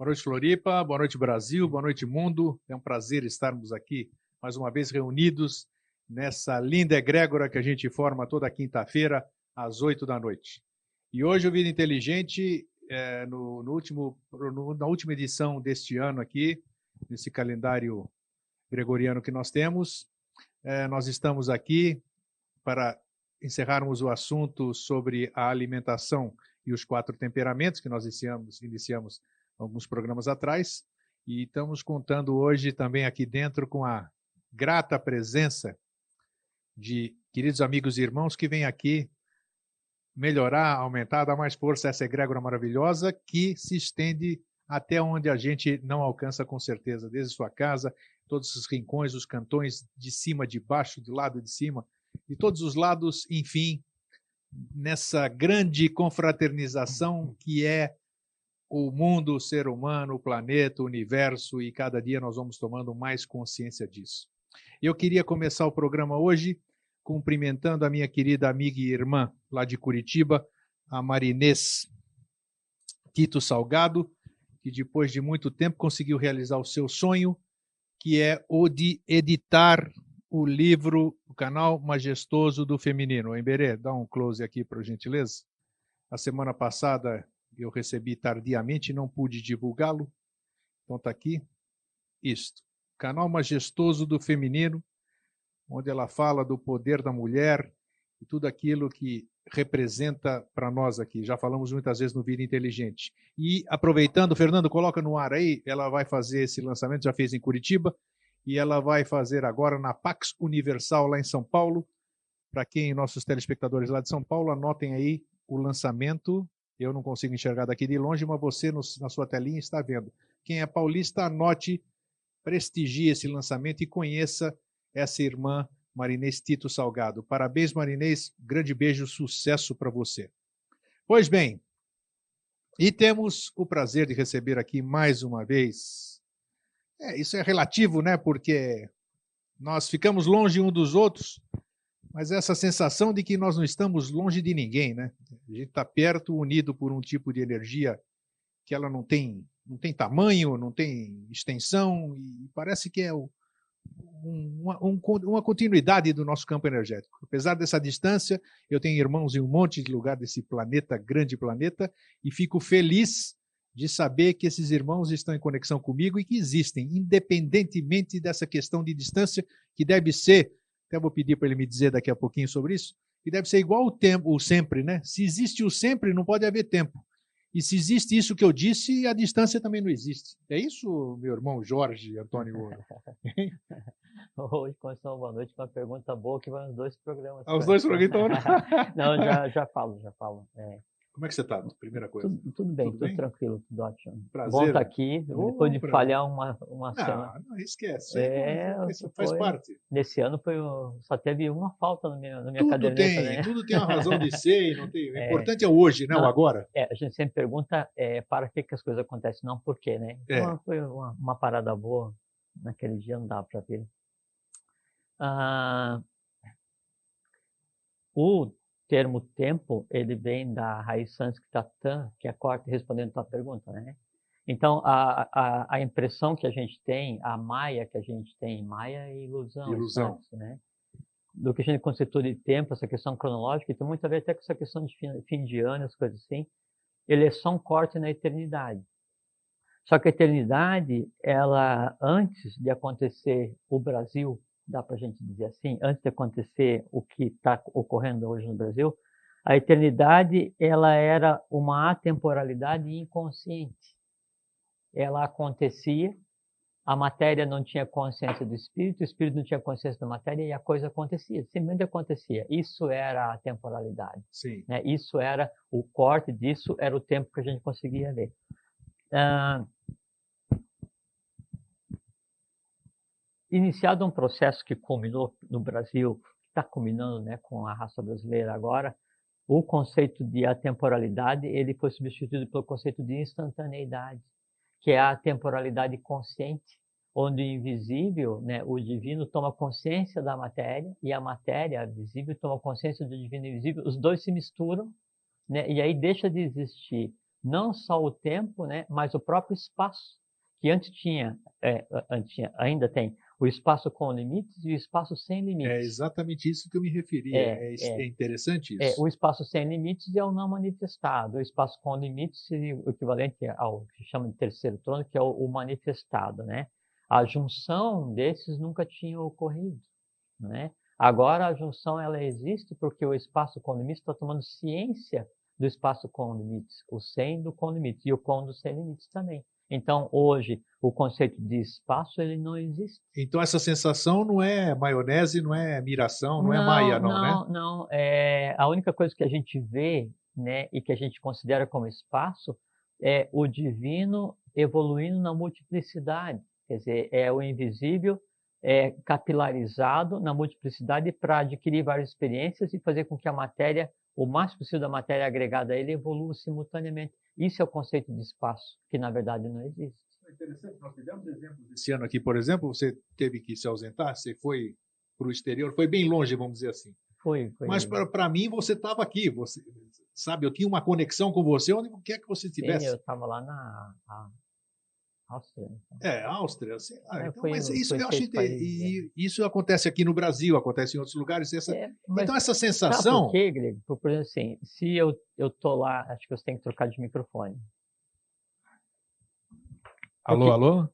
Boa noite, Floripa. Boa noite, Brasil. Boa noite, mundo. É um prazer estarmos aqui, mais uma vez, reunidos nessa linda egrégora que a gente forma toda quinta-feira, às 8 da noite. E hoje o Vida Inteligente, na última edição deste ano aqui, nesse calendário gregoriano que nós temos, nós estamos aqui para encerrarmos o assunto sobre a alimentação e os 4 temperamentos que nós iniciamos alguns programas atrás, e estamos contando hoje também aqui dentro com a grata presença de queridos amigos e irmãos que vêm aqui melhorar, aumentar, dar mais força a essa egrégora maravilhosa que se estende até onde a gente não alcança com certeza, desde sua casa, todos os rincões, os cantões, de cima, de baixo, do lado de cima, de todos os lados, enfim, nessa grande confraternização que é o mundo, o ser humano, o planeta, o universo, e cada dia nós vamos tomando mais consciência disso. Eu queria começar o programa hoje cumprimentando a minha querida amiga e irmã lá de Curitiba, a Marinês Tito Salgado, que depois de muito tempo conseguiu realizar o seu sonho, que é o de editar o livro, o Canal Majestoso do Feminino. Emberê, dá um close aqui, por gentileza. A semana passada eu recebi tardiamente, não pude divulgá-lo. Então está aqui, isto. Canal Majestoso do Feminino, onde ela fala do poder da mulher e tudo aquilo que representa para nós aqui. Já falamos muitas vezes no Vida Inteligente. E aproveitando, Fernando, coloca no ar aí, ela vai fazer esse lançamento, já fez em Curitiba, e ela vai fazer agora na Pax Universal, lá em São Paulo. Para quem, nossos telespectadores lá de São Paulo, anotem aí o lançamento. Eu não consigo enxergar daqui de longe, mas você na sua telinha está vendo. Quem é paulista, anote, prestigie esse lançamento e conheça essa irmã Marinês Tito Salgado. Parabéns, Marinês. Grande beijo, sucesso para você. Pois bem, e temos o prazer de receber aqui mais uma vez. Isso é relativo, né? Porque nós ficamos longe um dos outros, mas essa sensação de que nós não estamos longe de ninguém, né? A gente está perto, unido por um tipo de energia que ela não tem tamanho, não tem extensão, e parece que é uma continuidade do nosso campo energético. Apesar dessa distância, eu tenho irmãos em um monte de lugar desse planeta, grande planeta, e fico feliz de saber que esses irmãos estão em conexão comigo e que existem, independentemente dessa questão de distância, que deve ser, até vou pedir para ele me dizer daqui a pouquinho sobre isso, que deve ser igual o tempo, o sempre, né? Se existe o sempre, não pode haver tempo. E se existe isso que eu disse, a distância também não existe. É isso, meu irmão Jorge Antônio Ouro? Hoje começou uma boa noite com uma pergunta boa que vai nos 2 programas. Os 2 programas estão... Não, já falo. Como é que você está? Primeira coisa. Tudo bem, tudo tranquilo, tudo ótimo. Prazer. Bom estar aqui, depois de falhar uma semana. Não, esquece. Isso faz foi, parte. Nesse ano só teve uma falta na minha caderneta. Né? Tudo tem uma razão de ser, não tem. O importante é o hoje, né? O agora. A gente sempre pergunta para que as coisas acontecem, não por quê, né? Então foi uma parada boa naquele dia, não dá para ver. O termo tempo, ele vem da raiz sânscrita tan, que é respondendo a tua pergunta, né? Então, a impressão que a gente tem, a maia que a gente tem, maia é ilusão. Né? Do que a gente constitui de tempo, essa questão cronológica, tem muito a ver até com essa questão de fim de ano, as coisas assim, ele é só um corte na eternidade. Só que a eternidade, ela, antes de acontecer o Brasil, dá para a gente dizer assim, antes de acontecer o que está ocorrendo hoje no Brasil, a eternidade, ela era uma atemporalidade inconsciente. Ela acontecia, a matéria não tinha consciência do espírito, o espírito não tinha consciência da matéria e a coisa acontecia, simplesmente acontecia. Isso era a temporalidade. Sim. Né? Isso era o corte disso, era o tempo que a gente conseguia ver. Iniciado um processo que culminou no Brasil, está culminando, né, com a raça brasileira agora, o conceito de atemporalidade ele foi substituído pelo conceito de instantaneidade, que é a temporalidade consciente, onde o invisível, né, o divino, toma consciência da matéria, e a matéria, a visível, toma consciência do divino e invisível, os dois se misturam, né, e aí deixa de existir não só o tempo, né, mas o próprio espaço, que ainda tem o espaço com limites e o espaço sem É limites. exatamente isso que eu me referia. É interessante isso. O espaço sem limites é o não manifestado. O espaço com limites seria o equivalente ao que chama de terceiro trono, que é o manifestado, né? A junção desses nunca tinha ocorrido, né? Agora a junção ela existe porque o espaço com limites está tomando ciência do espaço com limites, o sem do com limites e o com do sem limites também. Então, hoje, o conceito de espaço ele não existe. Então, essa sensação não é maionese, não é miração, não é Não, maia, não, né? não, não. A única coisa que a gente vê, né, e que a gente considera como espaço é o divino evoluindo na multiplicidade. Quer dizer, é o invisível capilarizado na multiplicidade para adquirir várias experiências e fazer com que a matéria, o máximo possível da matéria agregada a ele, evolua simultaneamente. Isso é o conceito de espaço, que na verdade não existe. É interessante, nós tivemos exemplos esse ano aqui, por exemplo, você teve que se ausentar, você foi para o exterior, foi bem longe, vamos dizer assim. Foi. Mas para mim você estava aqui, você sabe, eu tinha uma conexão com você onde quer que você estivesse. Sim, eu estava lá na Áustria. Então. Áustria, assim, então, Fui, mas isso fui eu acho 6 países. e isso acontece aqui no Brasil, acontece em outros lugares. Mas Então essa sabe por sensação. quê, Grego? Por exemplo, assim, se eu tô lá, acho que você tem que trocar de microfone. Alô?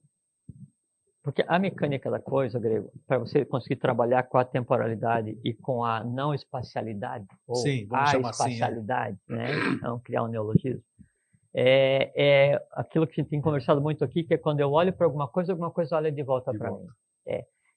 Porque a mecânica da coisa, Grego, para você conseguir trabalhar com a temporalidade e com a não espacialidade, ou Sim, vamos a chamar assim, espacialidade, né? Vamos criar um neologismo. Aquilo que a gente tem conversado muito aqui, que é quando eu olho para alguma coisa olha de volta para mim.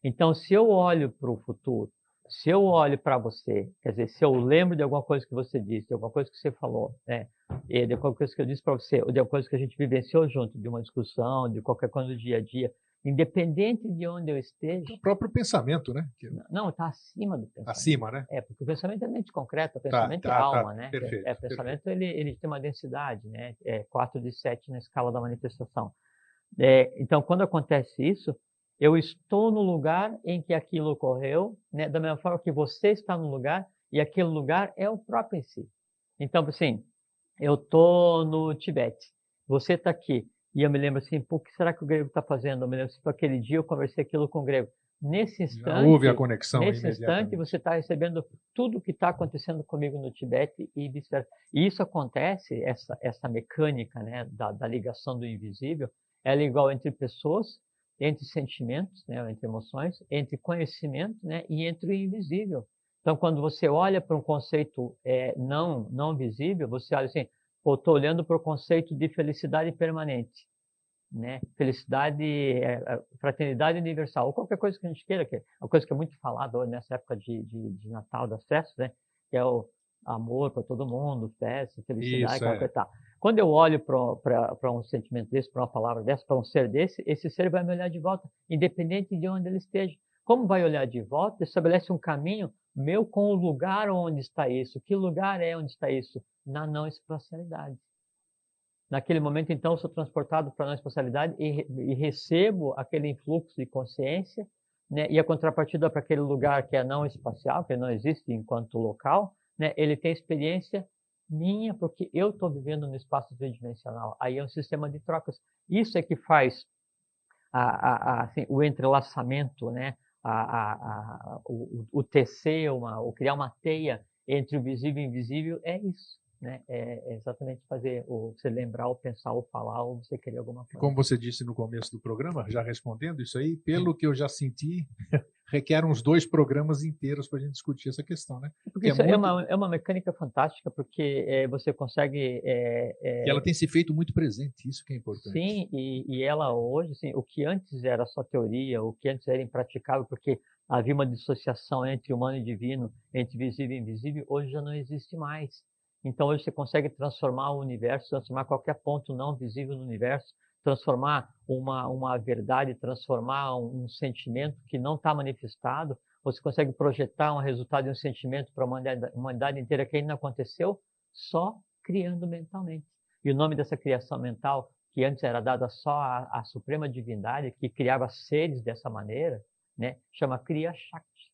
Então, se eu olho para o futuro, se eu olho para você, quer dizer, se eu lembro de alguma coisa que você disse, de alguma coisa que você falou, né, e de alguma coisa que eu disse para você, ou de alguma coisa que a gente vivenciou junto, de uma discussão, de qualquer coisa do dia a dia, independente de onde eu esteja. O próprio pensamento, né? Não, está acima do pensamento. Acima, né? Porque o pensamento é mente concreta, o pensamento é alma, né? Perfeito, O pensamento ele tem uma densidade, né? 4 de 7 na escala da manifestação. Então, quando acontece isso, eu estou no lugar em que aquilo ocorreu, né? Da mesma forma que você está no lugar, e aquele lugar é o próprio em si. Então, assim, eu estou no Tibete, você está aqui, e eu me lembro assim, o que será que o grego está fazendo? Eu me lembro assim, aquele dia eu conversei aquilo com o grego. Nesse instante, houve a conexão você está recebendo tudo o que está acontecendo comigo no Tibete e vice-versa. E isso acontece, essa mecânica, né, da ligação do invisível, ela é igual entre pessoas, entre sentimentos, né, entre emoções, entre conhecimento, né, e entre o invisível. Então, quando você olha para um conceito não visível, você olha assim, estou olhando para o conceito de felicidade permanente, né? Felicidade, fraternidade universal, ou qualquer coisa que a gente queira, que é uma coisa que é muito falada nessa época de Natal, das festas, né? Que é o amor para todo mundo, festa, felicidade, aquela coisa e tal. Quando eu olho para um sentimento desse, para uma palavra dessa, para um ser desse, esse ser vai me olhar de volta, independente de onde ele esteja. Como vai olhar de volta, estabelece um caminho meu com o lugar onde está isso. Que lugar é onde está isso? Na não espacialidade. Naquele momento, então, eu sou transportado para a não espacialidade e recebo aquele influxo de consciência, né? E a contrapartida para aquele lugar que é não espacial, que não existe enquanto local, né? Ele tem experiência minha, porque eu estou vivendo no espaço tridimensional. Aí é um sistema de trocas. Isso é que faz assim, o entrelaçamento, né? O tecer, o criar uma teia entre o visível e o invisível, é isso. Né? É exatamente fazer você lembrar, ou pensar, ou falar, ou você querer alguma coisa. Como você disse no começo do programa, já respondendo isso aí, pelo que eu já senti, requer uns 2 programas inteiros para a gente discutir essa questão, né? Porque isso é uma mecânica fantástica, porque você consegue... E ela tem se feito muito presente, isso que é importante. Sim, e ela hoje, assim, o que antes era só teoria, o que antes era impraticável, porque havia uma dissociação entre humano e divino, entre visível e invisível, hoje já não existe mais. Então, hoje você consegue transformar o universo, transformar qualquer ponto não visível no universo, transformar uma verdade, transformar um sentimento que não está manifestado. Você consegue projetar um resultado de um sentimento para a humanidade inteira que ainda não aconteceu, só criando mentalmente. E o nome dessa criação mental, que antes era dada só à Suprema Divindade, que criava seres dessa maneira, né, chama Kriya Shakti.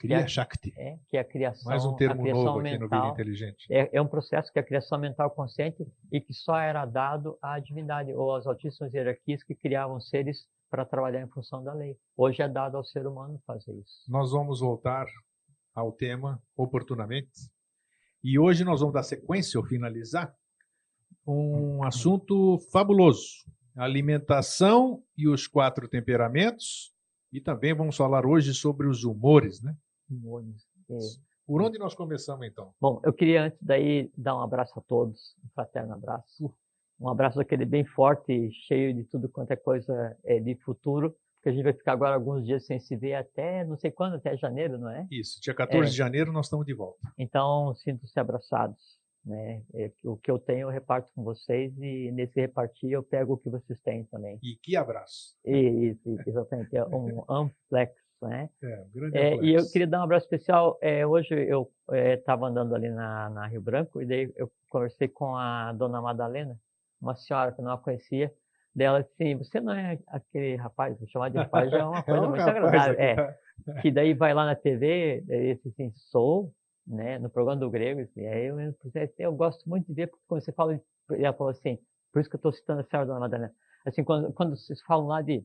Kriya Shakti. Que é a criação, mais um termo a criação novo aqui mental, no Vida Inteligente. É um processo que é a criação mental consciente e que só era dado à divindade ou às altíssimas hierarquias que criavam seres para trabalhar em função da lei. Hoje é dado ao ser humano fazer isso. Nós vamos voltar ao tema oportunamente. E hoje nós vamos dar sequência ou finalizar um assunto fabuloso. Alimentação e os 4 temperamentos. E também vamos falar hoje sobre os humores, né? Humores. Por onde nós começamos, então? Bom, eu queria antes daí dar um abraço a todos, um fraterno abraço. Um abraço daquele bem forte, cheio de tudo quanto é coisa de futuro, porque a gente vai ficar agora alguns dias sem se ver até não sei quando, até janeiro, não é? Isso, dia 14 de janeiro nós estamos de volta. Então, sintam-se abraçados, né? O que eu tenho eu reparto com vocês e nesse repartir eu pego o que vocês têm também. E que abraço. Isso, exatamente, é um amplexo, né? Um grande amplexo. E eu queria dar um abraço especial, hoje eu estava andando ali na Rio Branco e daí eu conversei com a dona Madalena, uma senhora que eu não a conhecia, dela disse assim, você não é aquele rapaz, vou chamar de rapaz já é uma coisa muito agradável, que daí vai lá na TV, daí disse assim, sou, né, no programa do Grego, assim, aí eu gosto muito de ver, porque quando você fala, ela falou assim, por isso que eu estou citando a senhora dona Madalena, assim, quando vocês falam lá de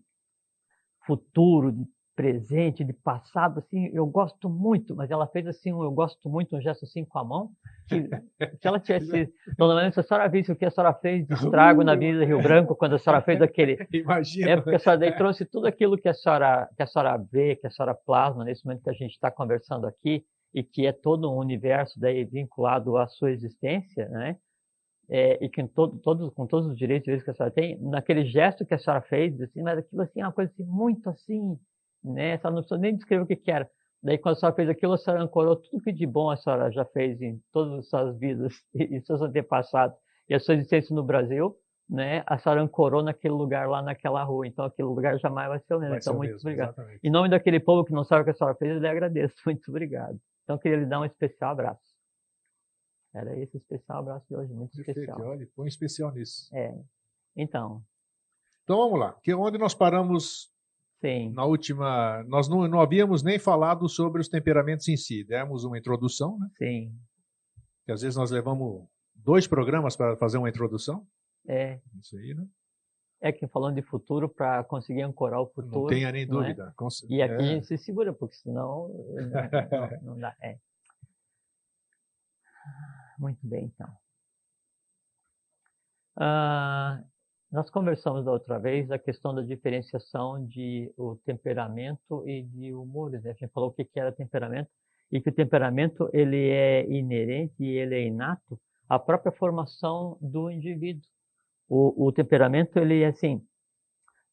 futuro, de presente, de passado, assim, eu gosto muito, mas ela fez assim, eu gosto muito, um gesto assim com a mão, que se ela tivesse, dona Maria, se a senhora visse o que a senhora fez de estrago na Avenida Rio Branco, quando a senhora fez aquele... Imagina. Porque a senhora daí trouxe tudo aquilo que a senhora vê, que a senhora plasma nesse momento que a gente está conversando aqui, e que é todo um universo daí vinculado à sua existência, né? E que com todos os direitos e deveres que a senhora tem, naquele gesto que a senhora fez, assim, mas aquilo assim, é uma coisa assim, muito assim, né? A senhora não precisa nem descrever o que era. Daí, quando a senhora fez aquilo, a senhora ancorou tudo que de bom a senhora já fez em todas as suas vidas e seus antepassados e a sua existência no Brasil, né? A senhora ancorou naquele lugar lá naquela rua. Então, aquele lugar jamais vai ser o mesmo. Então, muito obrigado. Exatamente. Em nome daquele povo que não sabe o que a senhora fez, eu lhe agradeço. Muito obrigado. Então, eu queria lhe dar um especial abraço. Era esse especial abraço de hoje, muito Perfeito. especial. Olha, põe especial nisso. Então vamos lá, que onde nós paramos sim. na última... Nós não havíamos nem falado sobre os temperamentos em si. Demos uma introdução, né? Sim. Que às vezes nós levamos 2 programas para fazer uma introdução. Isso aí, né? Que falando de futuro, para conseguir ancorar o futuro... Não tenha nem dúvida. E aqui a gente se segura, porque senão não dá. Muito bem, então. Nós conversamos da outra vez a questão da diferenciação de o temperamento e de humores, né? A gente falou o que era temperamento e que o temperamento ele é inerente e ele é inato à própria formação do indivíduo. O temperamento ele é assim,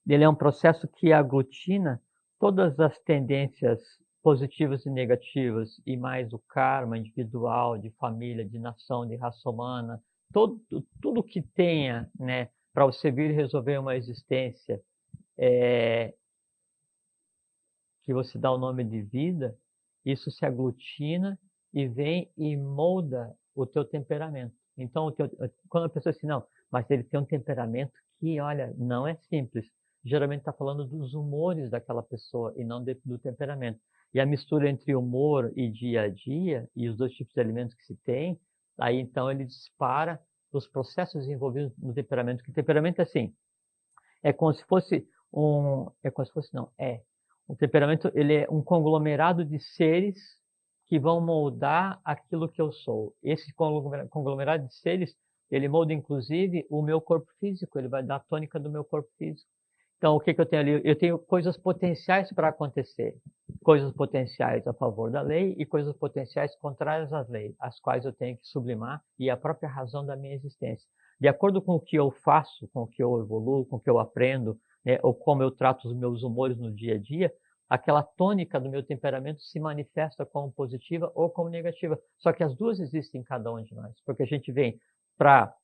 ele é um processo que aglutina todas as tendências positivas e negativas e mais o karma individual, de família, de nação, de raça humana, tudo que tenha, né, para você vir resolver uma existência que você dá o nome de vida, isso se aglutina e vem e molda o teu temperamento. Então, quando a pessoa diz assim, não, mas ele tem um temperamento que, olha, não é simples. Geralmente está falando dos humores daquela pessoa e não do temperamento. E a mistura entre humor e dia a dia, e os 2 tipos de alimentos que se tem, aí então ele dispara os processos envolvidos no temperamento. Que o temperamento é assim, o temperamento ele é um conglomerado de seres que vão moldar aquilo que eu sou. Esse conglomerado de seres, ele molda inclusive o meu corpo físico, ele vai dar a tônica do meu corpo físico. Então, o que eu tenho ali? Eu tenho coisas potenciais para acontecer. Coisas potenciais a favor da lei e coisas potenciais contrárias às leis, as quais eu tenho que sublimar e a própria razão da minha existência. De acordo com o que eu faço, com o que eu evoluo, com o que eu aprendo, né, ou como eu trato os meus humores no dia a dia, aquela tônica do meu temperamento se manifesta como positiva ou como negativa. Só que as duas existem em cada um de nós, porque a gente vem para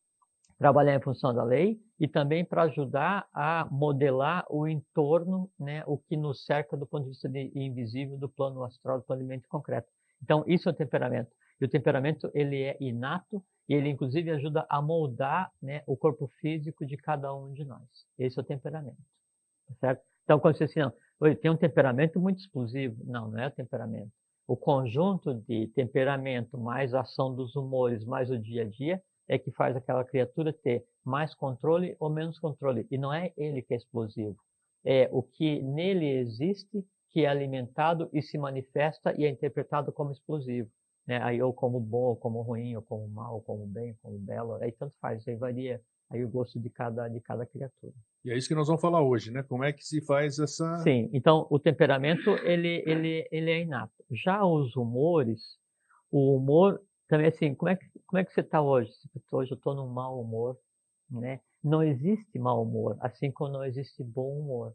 trabalhar em função da lei e também para ajudar a modelar o entorno, né, o que nos cerca do ponto de vista invisível do plano astral, do plano de mente concreto. Então, isso é o temperamento. E o temperamento, ele é inato e ele, inclusive, ajuda a moldar, né, o corpo físico de cada um de nós. Esse é o temperamento. Certo? Então, quando você diz assim, não, tem um temperamento muito explosivo. Não, não é o temperamento. O conjunto de temperamento, mais a ação dos humores, mais o dia a dia, é que faz aquela criatura ter mais controle ou menos controle. E não é ele que é explosivo. É o que nele existe, que é alimentado e se manifesta e é interpretado como explosivo. Né? Aí ou como bom, ou como ruim, ou como mal, ou como bem, como belo. Aí tanto faz, aí varia aí o gosto de cada criatura. E é isso que nós vamos falar hoje, né? Como é que se faz essa... Sim, então o temperamento ele é inato. Já os humores, o humor também assim, como é que você está hoje? Hoje eu estou num mau humor, né? Não existe mau humor, assim como não existe bom humor,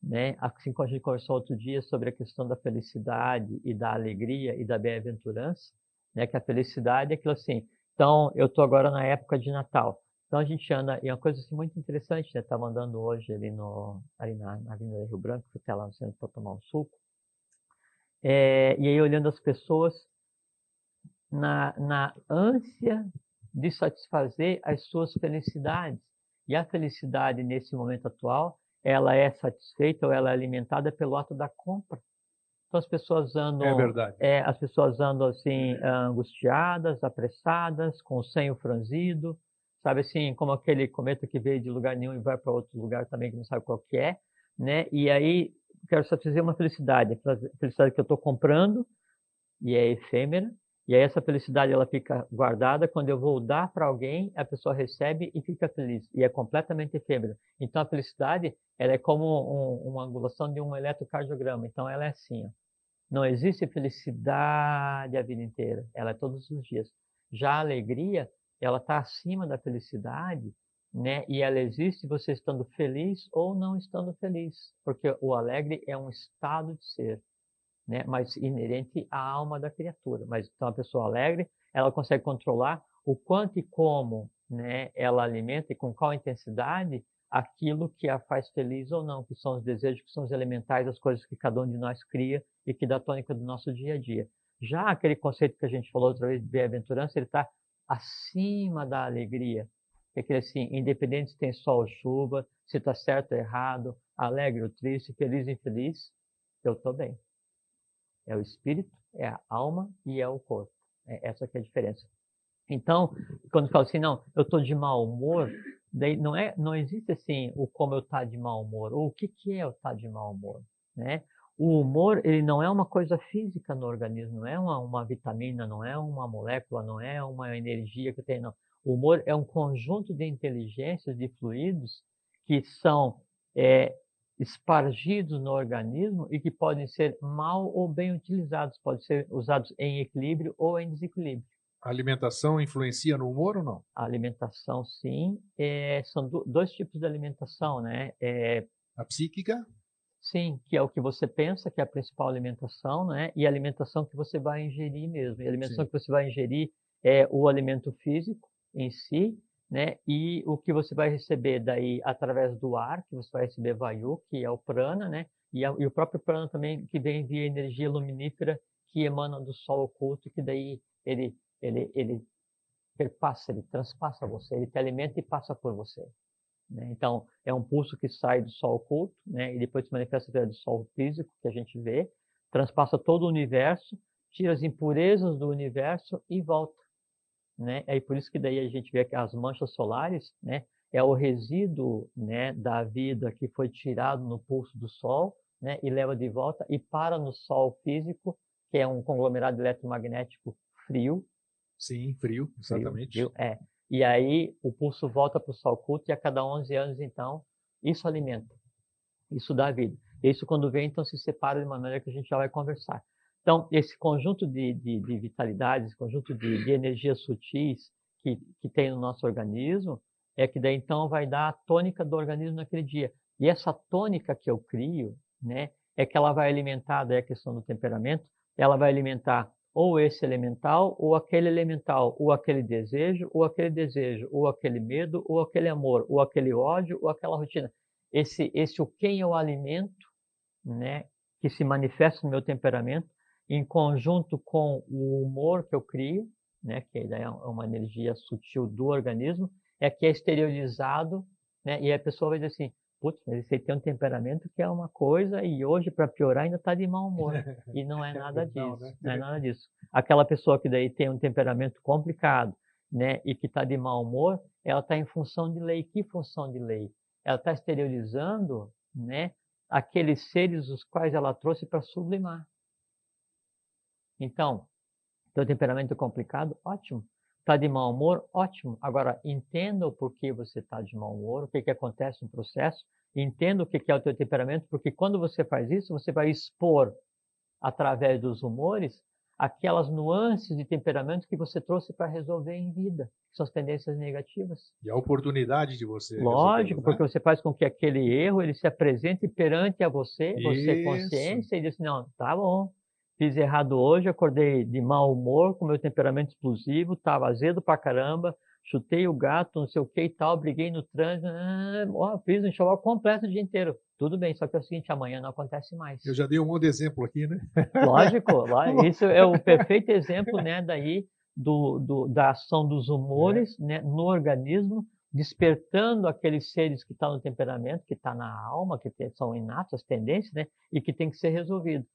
né? Assim como a gente conversou outro dia sobre a questão da felicidade e da alegria e da bem-aventurança, né? Que a felicidade é aquilo assim. Então, eu estou agora na época de Natal. Então a gente anda, e é uma coisa assim, muito interessante, né? Estava andando hoje ali na Avenida Rio Branco, fui até lá no centro para tomar um suco, e aí olhando as pessoas na ânsia de satisfazer as suas felicidades. E a felicidade nesse momento atual, ela é satisfeita ou ela é alimentada pelo ato da compra. Então É verdade. as pessoas andam assim angustiadas, apressadas, com o senho franzido, sabe assim, como aquele cometa que veio de lugar nenhum e vai para outro lugar também que não sabe qual que é, né? E aí quero satisfazer uma felicidade, a felicidade que eu estou comprando e é efêmera. E aí essa felicidade ela fica guardada, quando eu vou dar para alguém, a pessoa recebe e fica feliz. E é completamente efêmera. Então a felicidade, ela é como uma angulação de um eletrocardiograma. Então ela é assim, ó. Não existe felicidade a vida inteira, ela é todos os dias. Já a alegria, ela está acima da felicidade, né? E ela existe você estando feliz ou não estando feliz, porque o alegre é um estado de ser, né? Mas inerente à alma da criatura. Mas então a pessoa alegre, ela consegue controlar o quanto e como, né, ela alimenta e com qual intensidade aquilo que a faz feliz ou não, que são os desejos, que são os elementais, as coisas que cada um de nós cria e que dá tônica do nosso dia a dia. Já aquele conceito que a gente falou outra vez de bem-aventurança, ele está acima da alegria. É aquele assim, independente se tem sol ou chuva, se está certo ou errado, alegre ou triste, feliz ou infeliz, eu estou bem. É o espírito, é a alma e é o corpo. Essa que é a diferença. Então, quando fala assim, não, eu estou de mau humor, daí não existe assim o como eu estar de mau humor, ou o que é eu estar de mau humor, né? O humor, ele não é uma coisa física no organismo, não é uma vitamina, não é uma molécula, não é uma energia que tem, não. O humor é um conjunto de inteligências, de fluidos que são é, espargidos no organismo e que podem ser mal ou bem utilizados, podem ser usados em equilíbrio ou em desequilíbrio. A alimentação influencia no humor ou não? A alimentação, sim. São dois tipos de alimentação, né? A psíquica? Sim, que é o que você pensa, que é a principal alimentação, né? E a alimentação que você vai ingerir mesmo. E a alimentação Sim. que você vai ingerir é o alimento físico em si, né? E o que você vai receber daí através do ar, que você vai receber vayu, que é o prana, né? E o próprio prana também, que vem via energia luminífera que emana do sol oculto, que daí ele perpassa, ele transpassa você, ele te alimenta e passa por você. Né? Então, é um pulso que sai do sol oculto, né? E depois se manifesta através do sol físico, que a gente vê, transpassa todo o universo, tira as impurezas do universo e volta. Né? É por isso que daí a gente vê que as manchas solares, né, é o resíduo, né, da vida que foi tirado no pulso do Sol, né, e leva de volta e para no Sol físico, que é um conglomerado eletromagnético frio, Sim, frio, exatamente. frio, E aí o pulso volta para o Sol oculto e a cada 11 anos, então, isso alimenta, isso dá vida. Isso quando vem, então, se separa de maneira que a gente já vai conversar. Então, esse conjunto de vitalidades, esse conjunto de energias sutis que tem no nosso organismo, é que daí, então, vai dar a tônica do organismo naquele dia. E essa tônica que eu crio, né, é que ela vai alimentar, daí a questão do temperamento, ela vai alimentar ou esse elemental, ou aquele elemental, ou aquele desejo, ou aquele medo, ou aquele amor, ou aquele ódio, ou aquela rotina. Esse o quem eu alimento, né, que se manifesta no meu temperamento, em conjunto com o humor que eu crio, né, que é uma energia sutil do organismo, é que é exteriorizado, né, e a pessoa vai dizer assim, putz, mas esse aí tem um temperamento que é uma coisa e hoje, para piorar, ainda está de mau humor. E não é nada disso, Não, né? não é nada disso. Aquela pessoa que daí tem um temperamento complicado, né, e que está de mau humor, ela está em função de lei. Que função de lei? Ela está exteriorizando, né, aqueles seres os quais ela trouxe para sublimar. Então, teu temperamento é complicado? Ótimo. Está de mau humor? Ótimo. Agora, entenda o porquê você está de mau humor, o que, que acontece no processo, entenda o que, que é o teu temperamento, porque quando você faz isso, você vai expor, através dos humores, aquelas nuances de temperamento que você trouxe para resolver em vida, que são as tendências negativas. E a oportunidade de você Lógico, porque você faz com que aquele erro ele se apresente perante a você, você Isso. consciência, e diz, não, tá bom, fiz errado hoje, acordei de mau humor, com meu temperamento explosivo, estava azedo pra caramba, chutei o gato, não sei o que e tal, briguei no trânsito, fiz um enxoval completo o dia inteiro. Tudo bem, só que é o seguinte, amanhã não acontece mais. Eu já dei um monte de exemplo aqui, né? Lógico, isso é o perfeito exemplo, né, daí da ação dos humores, né, no organismo, despertando aqueles seres que estão no temperamento, que está na alma, que são inatos, as tendências, né, e que tem que ser resolvido.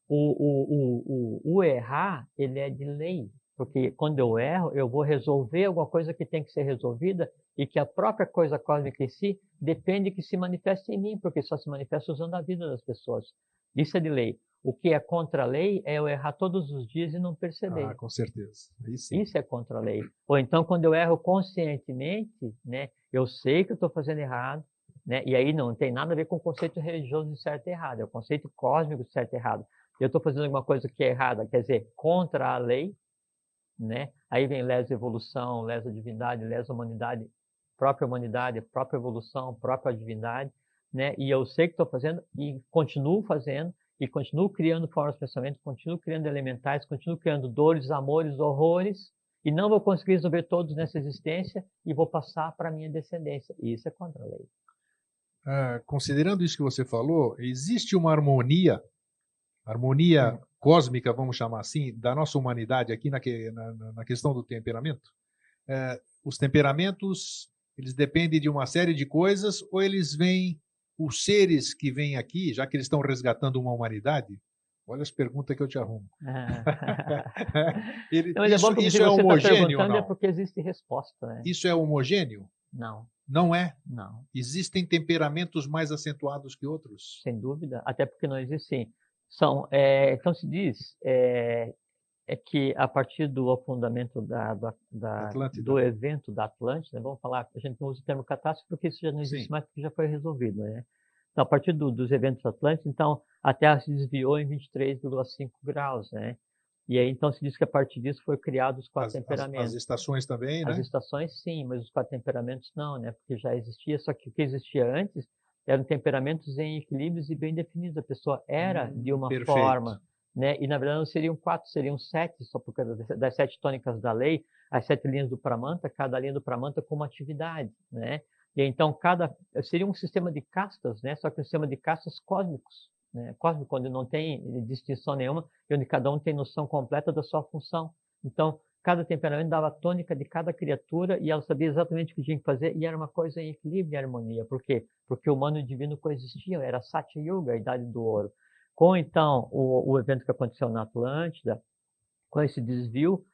O errar, ele é de lei, porque quando eu erro, eu vou resolver alguma coisa que tem que ser resolvida e que a própria coisa cósmica em si depende que se manifeste em mim, porque só se manifesta usando a vida das pessoas. Isso é de lei. O que é contra a lei é eu errar todos os dias e não perceber. Ah, com certeza. Aí sim. Isso é contra a lei. Ou então, quando eu erro conscientemente, né, eu sei que eu estou fazendo errado, né, e aí não tem nada a ver com o conceito religioso de certo e errado, é o conceito cósmico de certo e errado. Eu estou fazendo alguma coisa que é errada, quer dizer, contra a lei, né? Aí vem lesa evolução, lesa divindade, lesa humanidade, própria evolução, própria divindade, né? E eu sei que estou fazendo e continuo fazendo, e continuo criando formas de pensamento, continuo criando elementais, continuo criando dores, amores, horrores, e não vou conseguir resolver todos nessa existência e vou passar para a minha descendência. E isso é contra a lei. Considerando isso que você falou, existe uma harmonia cósmica, vamos chamar assim, da nossa humanidade aqui na questão do temperamento? Os temperamentos, eles dependem de uma série de coisas, ou eles vêm, os seres que vêm aqui, já que eles estão resgatando uma humanidade? Olha as perguntas que eu te arrumo. Isso é homogêneo ou não? É porque existe resposta, né? Isso é homogêneo? Não. Não é? Não. Existem temperamentos mais acentuados que outros? Sem dúvida, até porque não existem. Então se diz que a partir do afundamento do evento da Atlântida, vamos falar, a gente não usa o termo catástrofe porque isso já não existe mais, porque já foi resolvido, né? Então, a partir dos eventos Atlântidos, então, a Terra se desviou em 23,5 graus, né? E aí, então, se diz que a partir disso foi criado os 4 temperamentos. As estações também, né? As estações, sim, mas os 4 temperamentos não, né? Porque já existia, só que o que existia antes eram temperamentos em equilíbrios e bem definidos. A pessoa era de uma forma, né? E, na verdade, não seriam 4, seriam 7, só por causa das 7 tônicas da lei, as 7 linhas do Pramanta, cada linha do Pramanta com uma atividade, né? E então, seria um sistema de castas, né? Só que um sistema de castas cósmicos, né? Cósmico, onde não tem distinção nenhuma e onde cada um tem noção completa da sua função. Então, cada temperamento dava a tônica de cada criatura e ela sabia exatamente o que tinha que fazer e era uma coisa em equilíbrio e harmonia. Por quê? Porque o humano e o divino coexistiam, era Satya Yuga, a idade do ouro. Com, então, o evento que aconteceu na Atlântida, com esse desvio,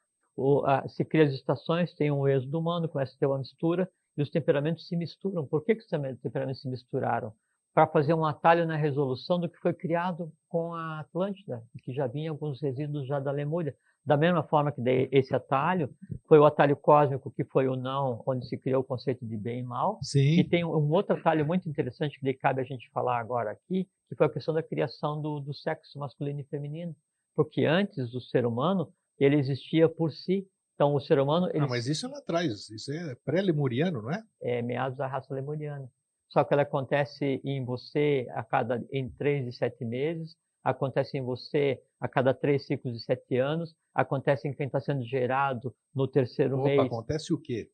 se cria as estações, tem um êxodo humano, começa a ter uma mistura, e os temperamentos se misturam. Por que os temperamentos se misturaram? Para fazer um atalho na resolução do que foi criado com a Atlântida, que já vinha alguns resíduos já da Lemúria. Da mesma forma que esse atalho foi o atalho cósmico, que foi o não, onde se criou o conceito de bem e mal. Sim. E tem um outro atalho muito interessante que cabe a gente falar agora aqui, que foi a questão da criação do sexo masculino e feminino. Porque antes do ser humano, ele existia por si. Então, o ser humano... mas isso é lá atrás, isso é pré-lemuriano, não é? É meados da raça lemuriana. Só que ela acontece em você em 3 de 7 meses, acontece em você a cada 3 ciclos de 7 anos, acontece em quem está sendo gerado no terceiro mês. Acontece o quê?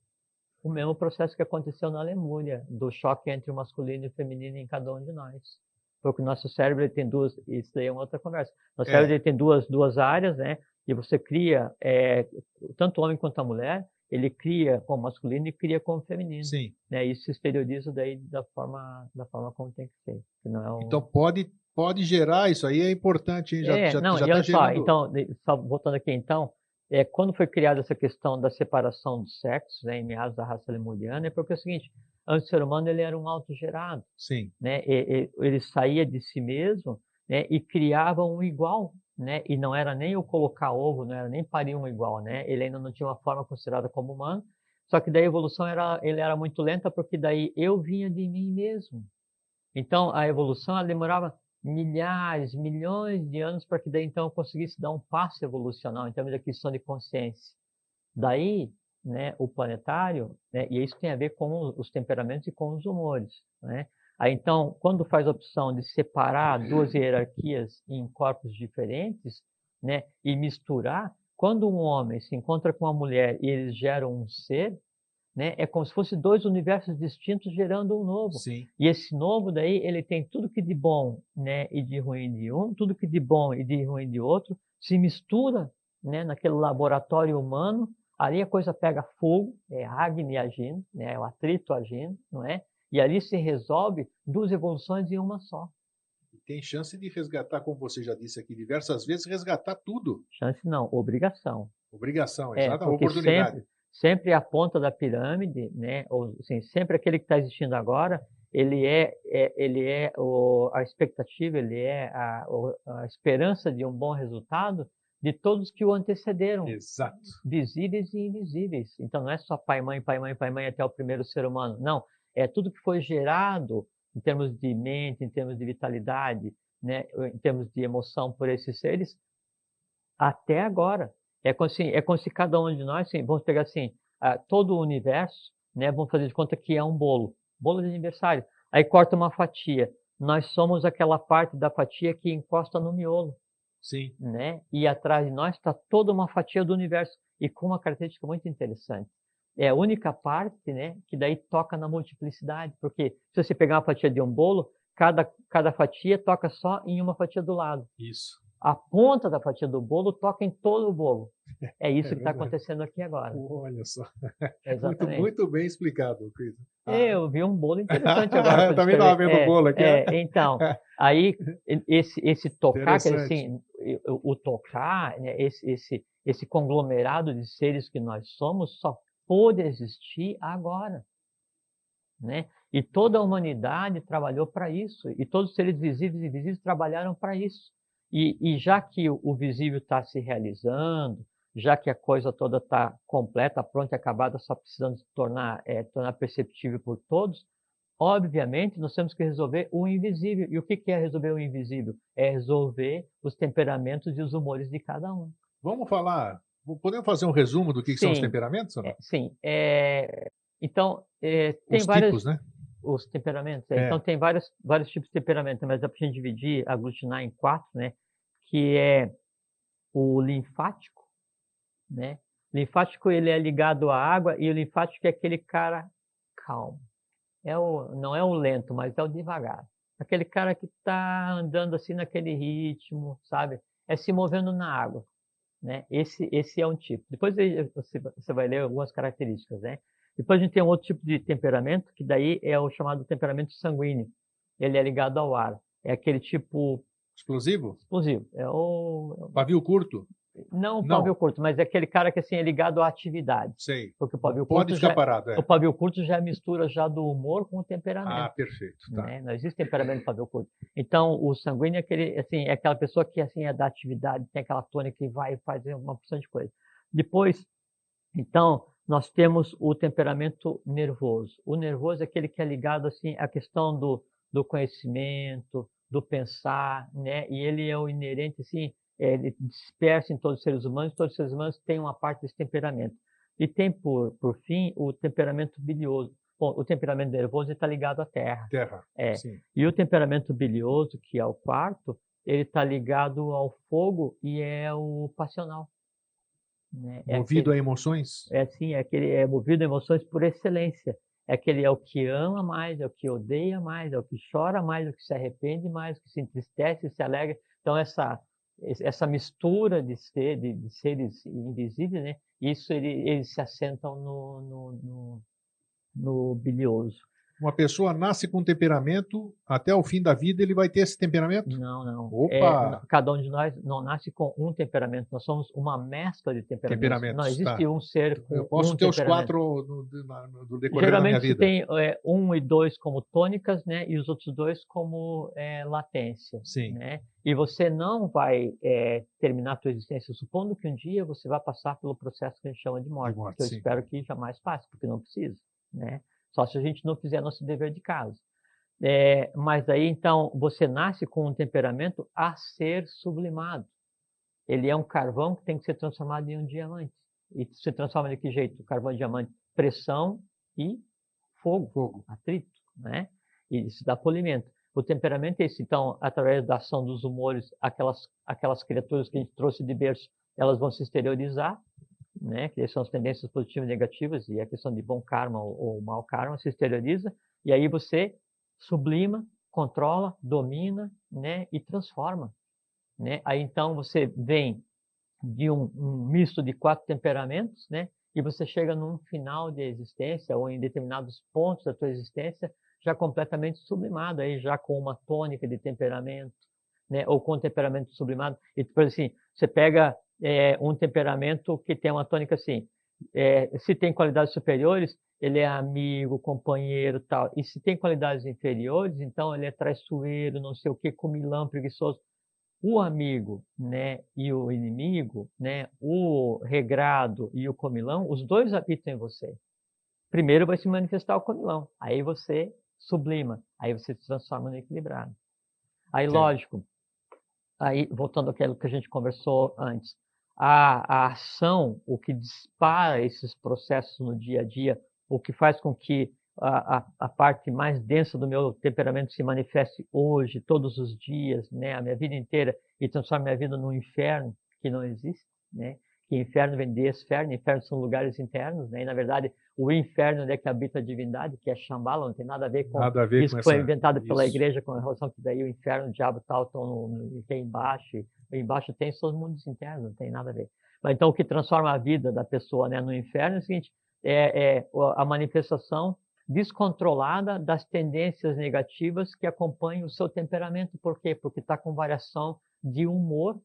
O mesmo processo que aconteceu na Lemúria, do choque entre o masculino e o feminino em cada um de nós. Porque o nosso cérebro tem duas, isso daí é uma outra conversa. Nosso cérebro tem duas áreas, né? E você cria tanto o homem quanto a mulher, ele cria como masculino e cria como feminino. Sim. Né? Isso se exterioriza daí da forma como tem que ser. Que não é o... Então pode gerar, isso aí é importante, hein? Já não, e está olha só, gerando. então, só voltando aqui, então, quando foi criada essa questão da separação dos sexos, né, em meados da raça lemuriana, é porque é o seguinte, antes o ser humano ele era um autogerado, Sim. né? Ele saía de si mesmo, né, e criava um igual, né? E não era nem o colocar ovo, não era nem parir um igual, né? Ele ainda não tinha uma forma considerada como humano. Só que daí a evolução era muito lenta, porque daí eu vinha de mim mesmo. Então a evolução ela demorava milhares, milhões de anos para que daí então eu conseguisse dar um passo evolucional em termos de aquisição de consciência. Daí, né, o planetário, né, e isso tem a ver com os temperamentos e com os humores, né? Aí então, quando faz a opção de separar duas hierarquias em corpos diferentes, né, e misturar, quando um homem se encontra com uma mulher e eles geram um ser, né, é como se fossem dois universos distintos gerando um novo. Sim. E esse novo daí, ele tem tudo que de bom, né, e de ruim de um, tudo que de bom e de ruim de outro, se mistura, né, naquele laboratório humano. Ali a coisa pega fogo, é a Agni agindo, né, é o atrito agindo, não é? E ali se resolve duas evoluções em uma só. Tem chance de resgatar, como você já disse aqui diversas vezes, resgatar tudo. Chance não, obrigação. Obrigação, exata Porque oportunidade. sempre a ponta da pirâmide, né, ou assim, sempre aquele que está existindo agora, a expectativa, ele é a esperança de um bom resultado de todos que o antecederam. Exato. Visíveis e invisíveis. Então não é só pai, mãe, pai, mãe, pai, mãe até o primeiro ser humano. Não, é tudo que foi gerado em termos de mente, em termos de vitalidade, né, em termos de emoção por esses seres, até agora. É como se cada um de nós, assim, vamos pegar assim, todo o universo, né, vamos fazer de conta que é um bolo de aniversário. Aí corta uma fatia. Nós somos aquela parte da fatia que encosta no miolo. Sim. Né? E atrás de nós está toda uma fatia do universo e com uma característica muito interessante. É a única parte, né, que daí toca na multiplicidade, porque se você pegar uma fatia de um bolo, cada fatia toca só em uma fatia do lado. Isso. A ponta da fatia do bolo toca em todo o bolo. É isso que está acontecendo aqui agora. Olha só. Exatamente. Muito bem explicado, Cris. Eu vi um bolo interessante agora. Eu também estava vendo o bolo aqui. Então, aí esse tocar, que assim, o tocar, né, esse conglomerado de seres que nós somos, só pôde existir agora, né? E toda a humanidade trabalhou para isso, e todos os seres visíveis e invisíveis trabalharam para isso. E já que o visível está se realizando, já que a coisa toda está completa, pronta e acabada, só precisando se tornar perceptível por todos, obviamente nós temos que resolver o invisível. E o que é resolver o invisível? É resolver os temperamentos e os humores de cada um. Vamos falar, podemos fazer um resumo do que são os temperamentos? Ou não? Sim. Então, tem os vários... tipos, né? Os temperamentos. Então, tem vários tipos de temperamento, mas dá para a gente dividir, aglutinar em 4, né? Que é o linfático, né? Linfático, ele é ligado à água, e o linfático é aquele cara calmo. Não é o lento, mas é o devagar. Aquele cara que está andando assim naquele ritmo, sabe? É se movendo na água, né? Esse é um tipo. Depois você vai ler algumas características, né? Depois a gente tem um outro tipo de temperamento, que daí é o chamado temperamento sanguíneo. Ele é ligado ao ar. É aquele tipo... Explosivo? Explosivo. É o... Pavio curto? Não o pavio curto, mas é aquele cara que assim, é ligado à atividade. Sei. Porque o pavio Pode curto ficar parado, O pavio curto já é mistura já do humor com o temperamento. Ah, perfeito. Tá. Né? Não existe temperamento pavio curto. Então, o sanguíneo é aquele, assim, é aquela pessoa que assim, é da atividade, tem aquela tônica que vai fazer uma porção de coisa. Depois, então, nós temos o temperamento nervoso. O nervoso é aquele que é ligado assim, à questão do conhecimento, do pensar, né? E ele é o inerente, assim, ele dispersa em todos os seres humanos têm uma parte desse temperamento. E tem, por fim, o temperamento bilioso. Bom, o temperamento nervoso está ligado à terra. Sim. E o temperamento bilioso, que é o quarto, ele está ligado ao fogo e é o passional. Né? Movido a emoções? É movido a emoções por excelência. É o que ama mais, é o que odeia mais, é o que chora mais, é o que se arrepende mais, é o que se entristece, se alegra. Então, essa mistura de seres invisíveis, né? Isso eles se assentam no bilioso. Uma pessoa nasce com temperamento, até o fim da vida ele vai ter esse temperamento? Não. Opa! Cada um de nós não nasce com um temperamento, nós somos uma mescla de temperamentos. Não existe tá. um ser com Eu posso um ter os temperamento. 4 no decorrer da minha Geralmente você vida. tem 1 e 2 como tônicas, né? E os outros 2 como latência. Sim. Né? E você não vai terminar a tua existência, supondo que um dia você vai passar pelo processo que a gente chama de morte, que eu sim. espero que jamais passe, porque não precisa. Né? Só se a gente não fizer nosso dever de casa. Mas aí, então, você nasce com um temperamento a ser sublimado. Ele é um carvão que tem que ser transformado em um diamante. E se transforma de que jeito? O carvão e diamante? Pressão e fogo. Atrito, né? E isso dá polimento. O temperamento é isso. Então, através da ação dos humores, aquelas criaturas que a gente trouxe de berço, elas vão se exteriorizar, né? Que são as tendências positivas e negativas, e a questão de bom karma ou mau karma se exterioriza, e aí você sublima, controla, domina, né? E transforma. Né? Aí então você vem de um misto de 4 temperamentos, né? E você chega num final de existência ou em determinados pontos da tua existência já completamente sublimado, aí já com uma tônica de temperamento, né? Ou com temperamento sublimado. E por assim, você pega um temperamento que tem uma tônica assim, se tem qualidades superiores, ele é amigo, companheiro, tal. E se tem qualidades inferiores, então ele é traiçoeiro, não sei o que, comilão, preguiçoso. O amigo, né, e o inimigo, né, o regrado e o comilão, os dois habitam em você. Primeiro vai se manifestar o comilão, aí você sublima, aí você se transforma no equilibrado. Aí, lógico, aí voltando àquilo que a gente conversou antes, a ação, o que dispara esses processos no dia a dia, o que faz com que a parte mais densa do meu temperamento se manifeste hoje, todos os dias, né, a minha vida inteira, e transforme minha vida num inferno que não existe, né? Que inferno vem de esferno, inferno são lugares internos, né? E na verdade o inferno é que habita a divindade, que é Shambhala, não tem nada a ver com isso que foi inventado pela igreja com relação que daí o inferno, o diabo tal, tem embaixo, e embaixo tem seus mundos internos, não tem nada a ver. Mas então o que transforma a vida da pessoa, né, no inferno é o seguinte, a manifestação descontrolada das tendências negativas que acompanham o seu temperamento. Por quê? Porque está com variação de humor,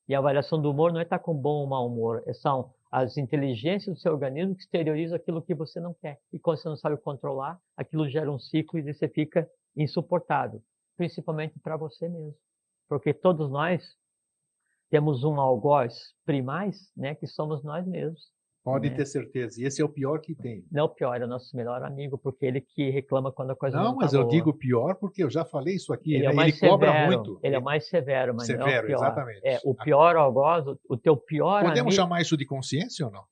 e a variação do humor não é estar com bom ou mau humor, são as inteligências do seu organismo que exteriorizam aquilo que você não quer. E quando você não sabe controlar, aquilo gera um ciclo e você fica insuportável, principalmente para você mesmo. Porque todos nós temos um algoz primais, né, que somos nós mesmos. Pode ter certeza. E esse é o pior que tem. Não é o pior, é o nosso melhor amigo, porque ele que reclama quando a coisa não está boa. Não, mas eu digo pior porque eu já falei isso aqui, ele né? é mais Ele severo, cobra muito. Ele é mais severo, mas não é o pior. Exatamente. O pior algoz, o teu pior amigo... Podemos chamar isso de consciência ou não?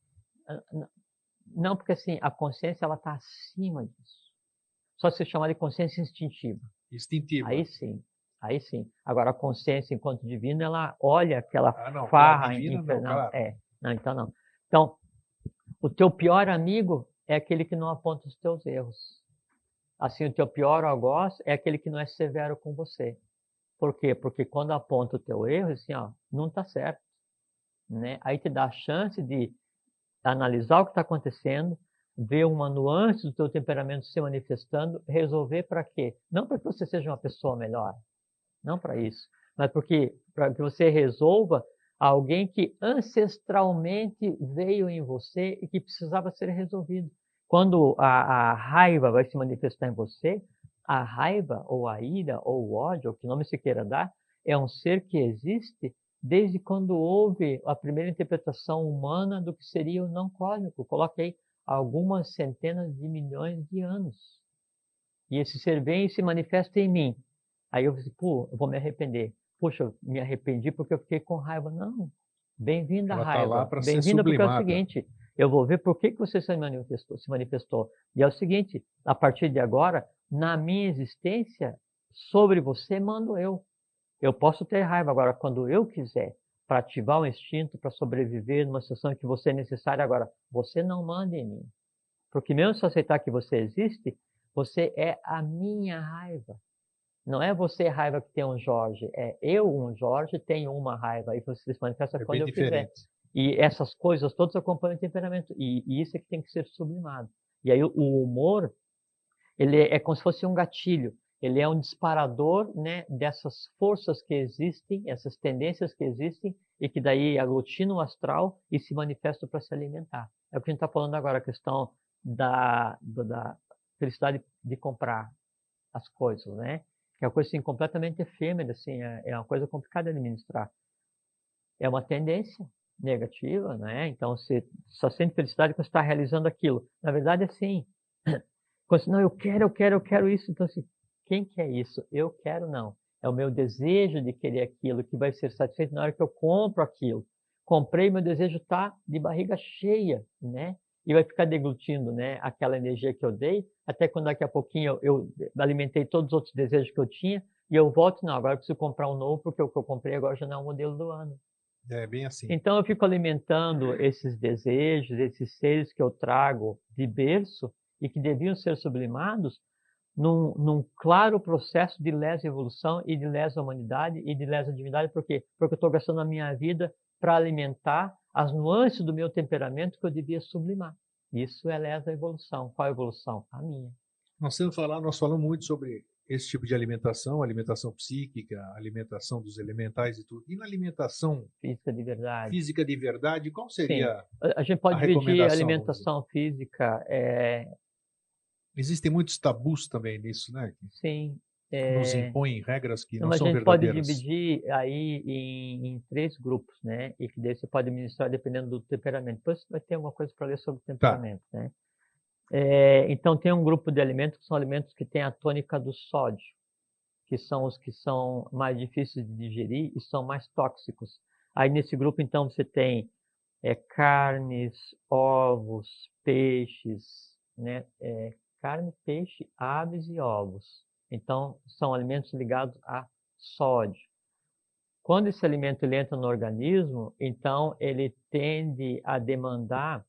Não, porque assim, a consciência ela está acima disso. Só se chamar de consciência instintiva. Instintiva. Aí sim. Aí sim. Agora, a consciência enquanto divina, ela olha aquela não, farra divina, infernal. Não, claro. Não, então não. Então, o teu pior amigo é aquele que não aponta os teus erros. Assim, o teu pior algoz é aquele que não é severo com você. Por quê? Porque quando aponta o teu erro, assim, ó, não está certo. Né? Aí te dá a chance de analisar o que está acontecendo, ver uma nuance do teu temperamento se manifestando, resolver para quê? Não para que você seja uma pessoa melhor, não para isso, mas para que você resolva alguém que ancestralmente veio em você e que precisava ser resolvido. Quando a raiva vai se manifestar em você, a raiva ou a ira ou o ódio, ou que nome se queira dar, é um ser que existe desde quando houve a primeira interpretação humana do que seria o não cósmico. Coloquei algumas centenas de milhões de anos. E esse ser vem e se manifesta em mim. Aí eu disse, eu vou me arrepender. Puxa, eu me arrependi porque eu fiquei com raiva. Não, bem-vinda a raiva. Bem-vinda porque é o seguinte, eu vou ver por que você se manifestou. E é o seguinte, a partir de agora, na minha existência, sobre você mando eu. Eu posso ter raiva agora quando eu quiser, para ativar o instinto, para sobreviver numa situação que você é necessária. Agora, você não manda em mim. Porque mesmo se aceitar que você existe, você é a minha raiva. Não é você raiva que tem um Jorge, é eu, um Jorge, tenho uma raiva, e você se manifesta É quando bem eu quiser. diferente. E essas coisas todas acompanham o temperamento, e isso é que tem que ser sublimado. E aí o humor, ele é como se fosse um gatilho, ele é um disparador, né, dessas forças que existem, essas tendências que existem, e que daí aglutinam o astral e se manifestam para se alimentar. É o que a gente está falando agora, a questão da felicidade de comprar as coisas, né? Que é uma coisa assim, completamente efêmera, assim, é uma coisa complicada de administrar. É uma tendência negativa, né? Então você só sente felicidade quando você está realizando aquilo. Na verdade, é assim. Quando você, não, eu quero isso. Então, assim, quem quer isso? Eu quero, não. É o meu desejo de querer aquilo que vai ser satisfeito na hora que eu compro aquilo. Comprei, meu desejo está de barriga cheia, né? E vai ficar deglutindo, né, aquela energia que eu dei, até quando daqui a pouquinho eu alimentei todos os outros desejos que eu tinha, e eu volto, não, agora eu preciso comprar um novo, porque o que eu comprei agora já não é o modelo do ano. É bem assim. Então eu fico alimentando esses desejos, esses seres que eu trago de berço e que deviam ser sublimados num claro processo de lesa evolução e de lesa humanidade e de lesa divindade. Por quê? Porque eu estou gastando a minha vida para alimentar as nuances do meu temperamento que eu devia sublimar. Isso é lesa evolução. Qual evolução? A minha. Nós falamos muito sobre esse tipo de alimentação, alimentação psíquica, alimentação dos elementais e tudo. E na alimentação Física de verdade. física de verdade, qual Sim. seria A gente a pode dividir a recomendação, vamos dizer? alimentação física, Existem muitos tabus também nisso, né? sim, Que nos impõem regras que não, não mas a são gente pode verdadeiras. dividir aí em três grupos, né? E que daí você pode ministrar dependendo do temperamento. Depois vai ter alguma coisa para ler sobre Tá, temperamento, né? Então tem um grupo de alimentos que são alimentos que têm a tônica do sódio, que são os que são mais difíceis de digerir e são mais tóxicos. Aí nesse grupo então você tem carnes, ovos, peixes, né? Carne, peixe, aves e ovos. Então, são alimentos ligados a sódio. Quando esse alimento ele entra no organismo, então ele tende a demandar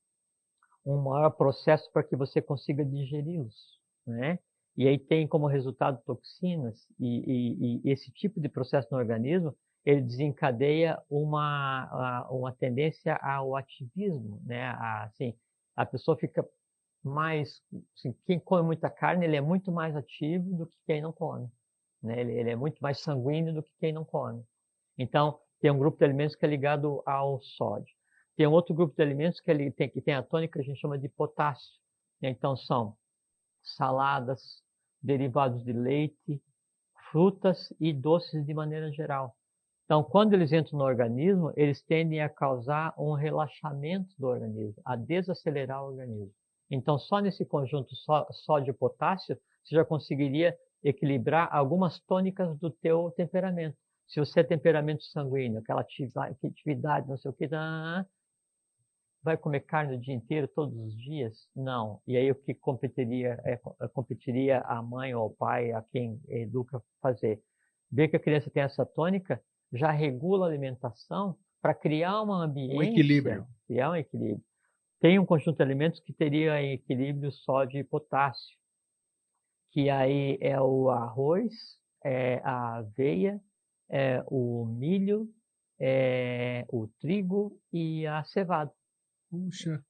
um maior processo para que você consiga digeri-los, né? E aí tem como resultado toxinas e esse tipo de processo no organismo ele desencadeia uma tendência ao ativismo, né? Assim, a pessoa fica mais, assim, quem come muita carne ele é muito mais ativo do que quem não come, né? Ele é muito mais sanguíneo do que quem não come. Então tem um grupo de alimentos que é ligado ao sódio. Tem um outro grupo de alimentos que tem a tônica que a gente chama de potássio. Então são saladas, derivados de leite, frutas e doces de maneira geral. Então, quando eles entram no organismo, eles tendem a causar um relaxamento do organismo, a desacelerar o organismo. Então, só nesse conjunto sódio e potássio, você já conseguiria equilibrar algumas tônicas do teu temperamento. Se você é temperamento sanguíneo, aquela atividade, não sei o que, vai comer carne o dia inteiro, todos os dias? Não. E aí o que competiria a mãe ou o pai, a quem educa, fazer? Ver que a criança tem essa tônica, já regula a alimentação para criar uma um ambiência, equilíbrio. criar um equilíbrio. Tem um conjunto de alimentos que teria em equilíbrio sódio e potássio, que aí é o arroz, a aveia, o milho, o trigo e a cevada. Puxa,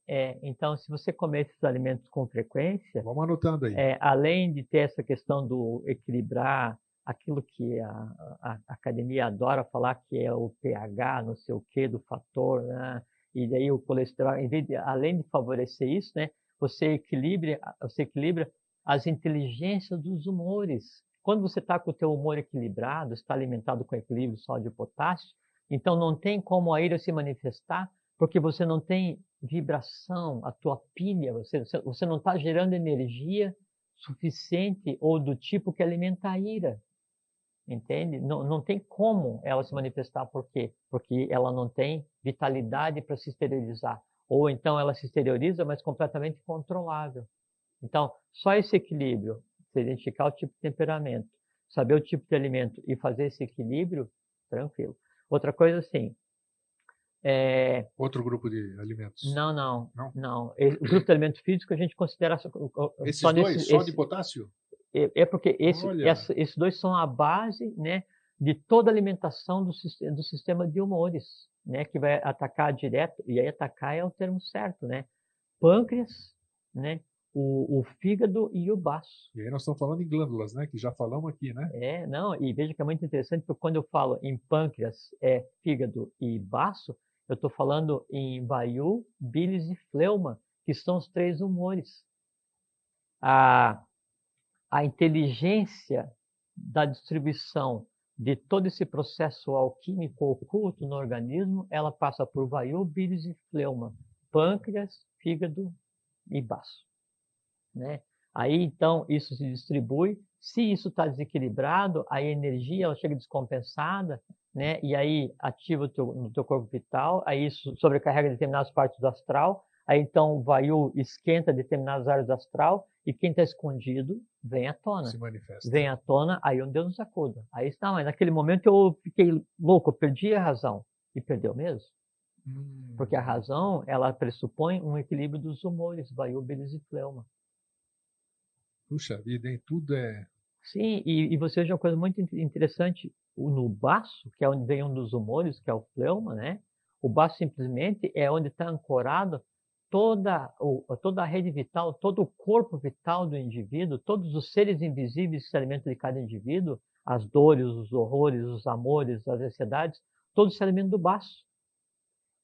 Então, se você comer esses alimentos com frequência, vamos anotando aí. além de ter essa questão do equilibrar aquilo que a academia adora falar, que é o pH, não sei o que, do fator, né? E daí o colesterol, além de favorecer isso, né, você equilibra as inteligências dos humores. Quando você está com o teu humor equilibrado, está alimentado com equilíbrio sódio e potássio, então não tem como a ira se manifestar, porque você não tem vibração, a tua pilha, você não está gerando energia suficiente ou do tipo que alimenta a ira, entende? Não tem como ela se manifestar, por quê? Porque ela não tem vitalidade para se exteriorizar. Ou então ela se exterioriza, mas completamente controlável. Então, só esse equilíbrio, você identificar o tipo de temperamento, saber o tipo de alimento e fazer esse equilíbrio, tranquilo. Outra coisa assim, Outro grupo de alimentos. não. Não? O grupo de alimento físico a gente considera só Esses dois, nesse, sódio e potássio? É porque Olha, esses dois são a base, né, de toda a alimentação do sistema de humores, né, que vai atacar direto, e aí atacar é o termo certo, né? Pâncreas, né, o fígado e o baço. e aí nós estamos falando em glândulas, né? Que já falamos aqui, né? Não, e veja que é muito interessante, porque quando eu falo em pâncreas, fígado e baço, eu estou falando em vayu, bilis e fleuma, que são os três humores. A, a inteligência da distribuição de todo esse processo alquímico oculto no organismo, ela passa por vayu, bilis e fleuma, pâncreas, fígado e baço, né? Aí, então, isso se distribui. Se isso está desequilibrado, a energia ela chega descompensada, né? E aí ativa no teu corpo vital, aí isso sobrecarrega determinadas partes do astral, aí então o vayu esquenta determinadas áreas do astral, e quem está escondido vem à tona. Se manifesta. Vem à tona, aí onde Deus nos acuda. Aí está, mas naquele momento eu fiquei louco, eu perdi a razão. E perdeu mesmo. Porque a razão, ela pressupõe um equilíbrio dos humores, vayu, bilis e fleuma. Puxa vida, hein? Tudo é... Sim, e você veja uma coisa muito interessante, no baço, que é onde vem um dos humores, que é o fleuma, né? O baço simplesmente é onde está ancorado toda a rede vital, todo o corpo vital do indivíduo, todos os seres invisíveis que se alimentam de cada indivíduo, as dores, os horrores, os amores, as ansiedades, todos se alimentam do baço.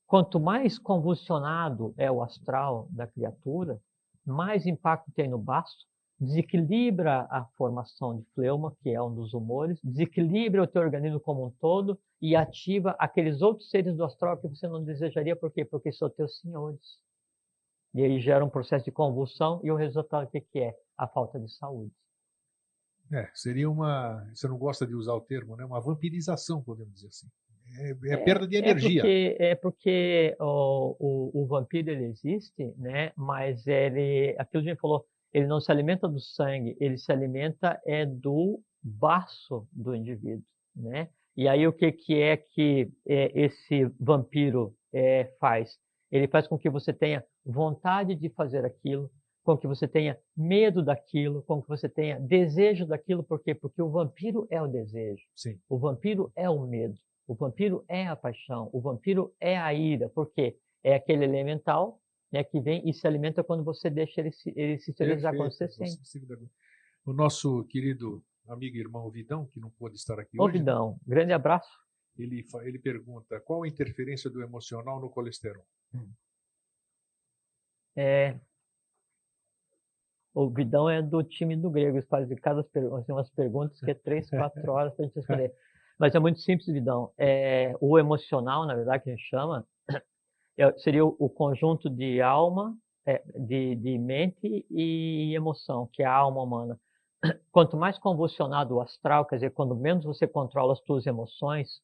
Quanto mais convulsionado é o astral da criatura, mais impacto tem no baço, desequilibra a formação de fleuma, que é um dos humores, desequilibra o teu organismo como um todo e ativa aqueles outros seres do astral que você não desejaria. Por quê? Porque são teus senhores. E aí gera um processo de convulsão e o resultado o que é? A falta de saúde. Seria uma... Você não gosta de usar o termo, né? Uma vampirização, podemos dizer assim. É perda de energia. Porque o vampiro ele existe, né? Mas aquilo que a gente falou, ele não se alimenta do sangue, ele se alimenta do baço do indivíduo, né? E aí o que esse vampiro faz? Ele faz com que você tenha vontade de fazer aquilo, com que você tenha medo daquilo, com que você tenha desejo daquilo. Por quê? Porque o vampiro é o desejo. Sim. O vampiro é o medo. O vampiro é a paixão. O vampiro é a ira. Por quê? É aquele elemental, né, que vem e se alimenta quando você deixa ele se exteriorizar, quando você sente. O nosso querido amigo e irmão Vidão, que não pôde estar aqui Ô, hoje, Vidão, grande abraço. ele pergunta qual a interferência do emocional no colesterol? O Vidão é do time do grego, eles fazem umas perguntas que é 3, 4 horas para a gente responder. Mas é muito simples, Vidão. O emocional, na verdade, que a gente chama, seria o conjunto de alma, de mente e emoção, que é a alma humana. Quanto mais convulsionado o astral, quer dizer, quando menos você controla as suas emoções,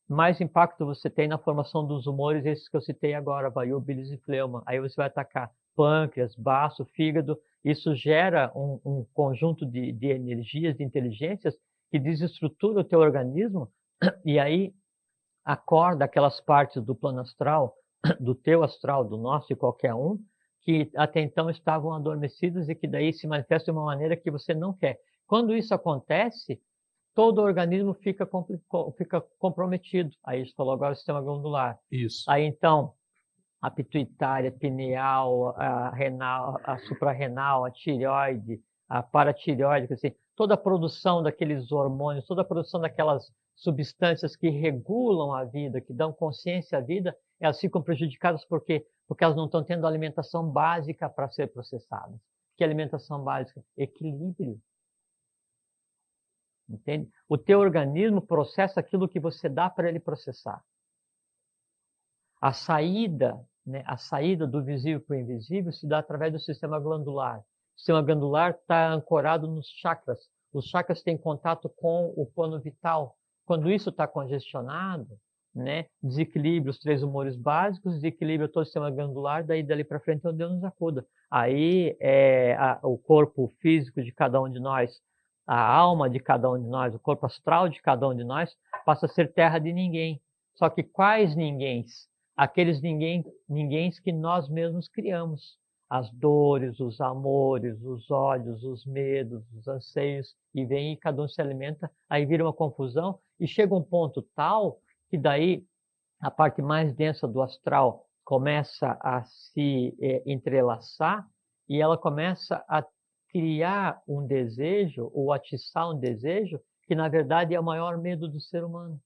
mais impacto você tem na formação dos humores, esses que eu citei agora, vayu, bilis e fleuma. Aí você vai atacar pâncreas, baço, fígado. Isso gera um conjunto de energias, de inteligências que desestrutura o teu organismo e aí acorda aquelas partes do plano astral, do teu astral, do nosso, de qualquer um, que até então estavam adormecidas e que daí se manifestam de uma maneira que você não quer. Quando isso acontece, todo o organismo fica comprometido. Aí a gente falou agora o sistema glandular. Isso. Aí então, a pituitária, a pineal, a renal, a suprarrenal, a tireoide, a paratireoide, assim, toda a produção daqueles hormônios, toda a produção daquelas substâncias que regulam a vida, que dão consciência à vida, elas ficam prejudicadas por quê? Porque elas não estão tendo alimentação básica para ser processadas. Que alimentação básica? Equilíbrio. Entende? O teu organismo processa aquilo que você dá para ele processar. A saída do visível para o invisível se dá através do sistema glandular. O sistema glandular está ancorado nos chakras. Os chakras têm contato com o plano vital. Quando isso está congestionado, né, desequilibra os 3 humores básicos, desequilibra todo o sistema glandular, daí dali para frente é onde Deus nos acuda. Aí o corpo físico de cada um de nós, a alma de cada um de nós, o corpo astral de cada um de nós, passa a ser terra de ninguém. Só que quais ninguéms? Aqueles ninguéms que nós mesmos criamos. as dores, os amores, os ódios, os medos, os anseios, e vem e cada um se alimenta, aí vira uma confusão, e chega um ponto tal que daí a parte mais densa do astral começa a se entrelaçar e ela começa a criar um desejo ou atiçar um desejo que na verdade é o maior medo do ser humano,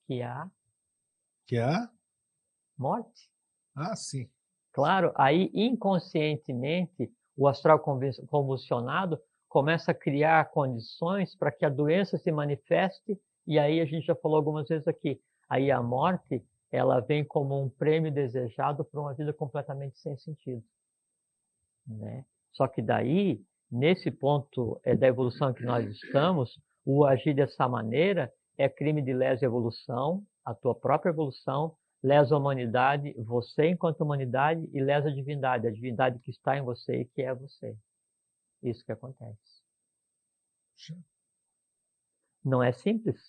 que é a Que é a... morte. Ah, sim. Claro, aí inconscientemente o astral convulsionado começa a criar condições para que a doença se manifeste, e aí a gente já falou algumas vezes aqui, aí a morte, ela vem como um prêmio desejado para uma vida completamente sem sentido, né? Só que daí, nesse ponto da evolução que nós estamos, o agir dessa maneira é crime de lesa evolução, a tua própria evolução, lesa a humanidade, você enquanto humanidade, e lesa a divindade que está em você e que é você. Isso que acontece. Não é simples?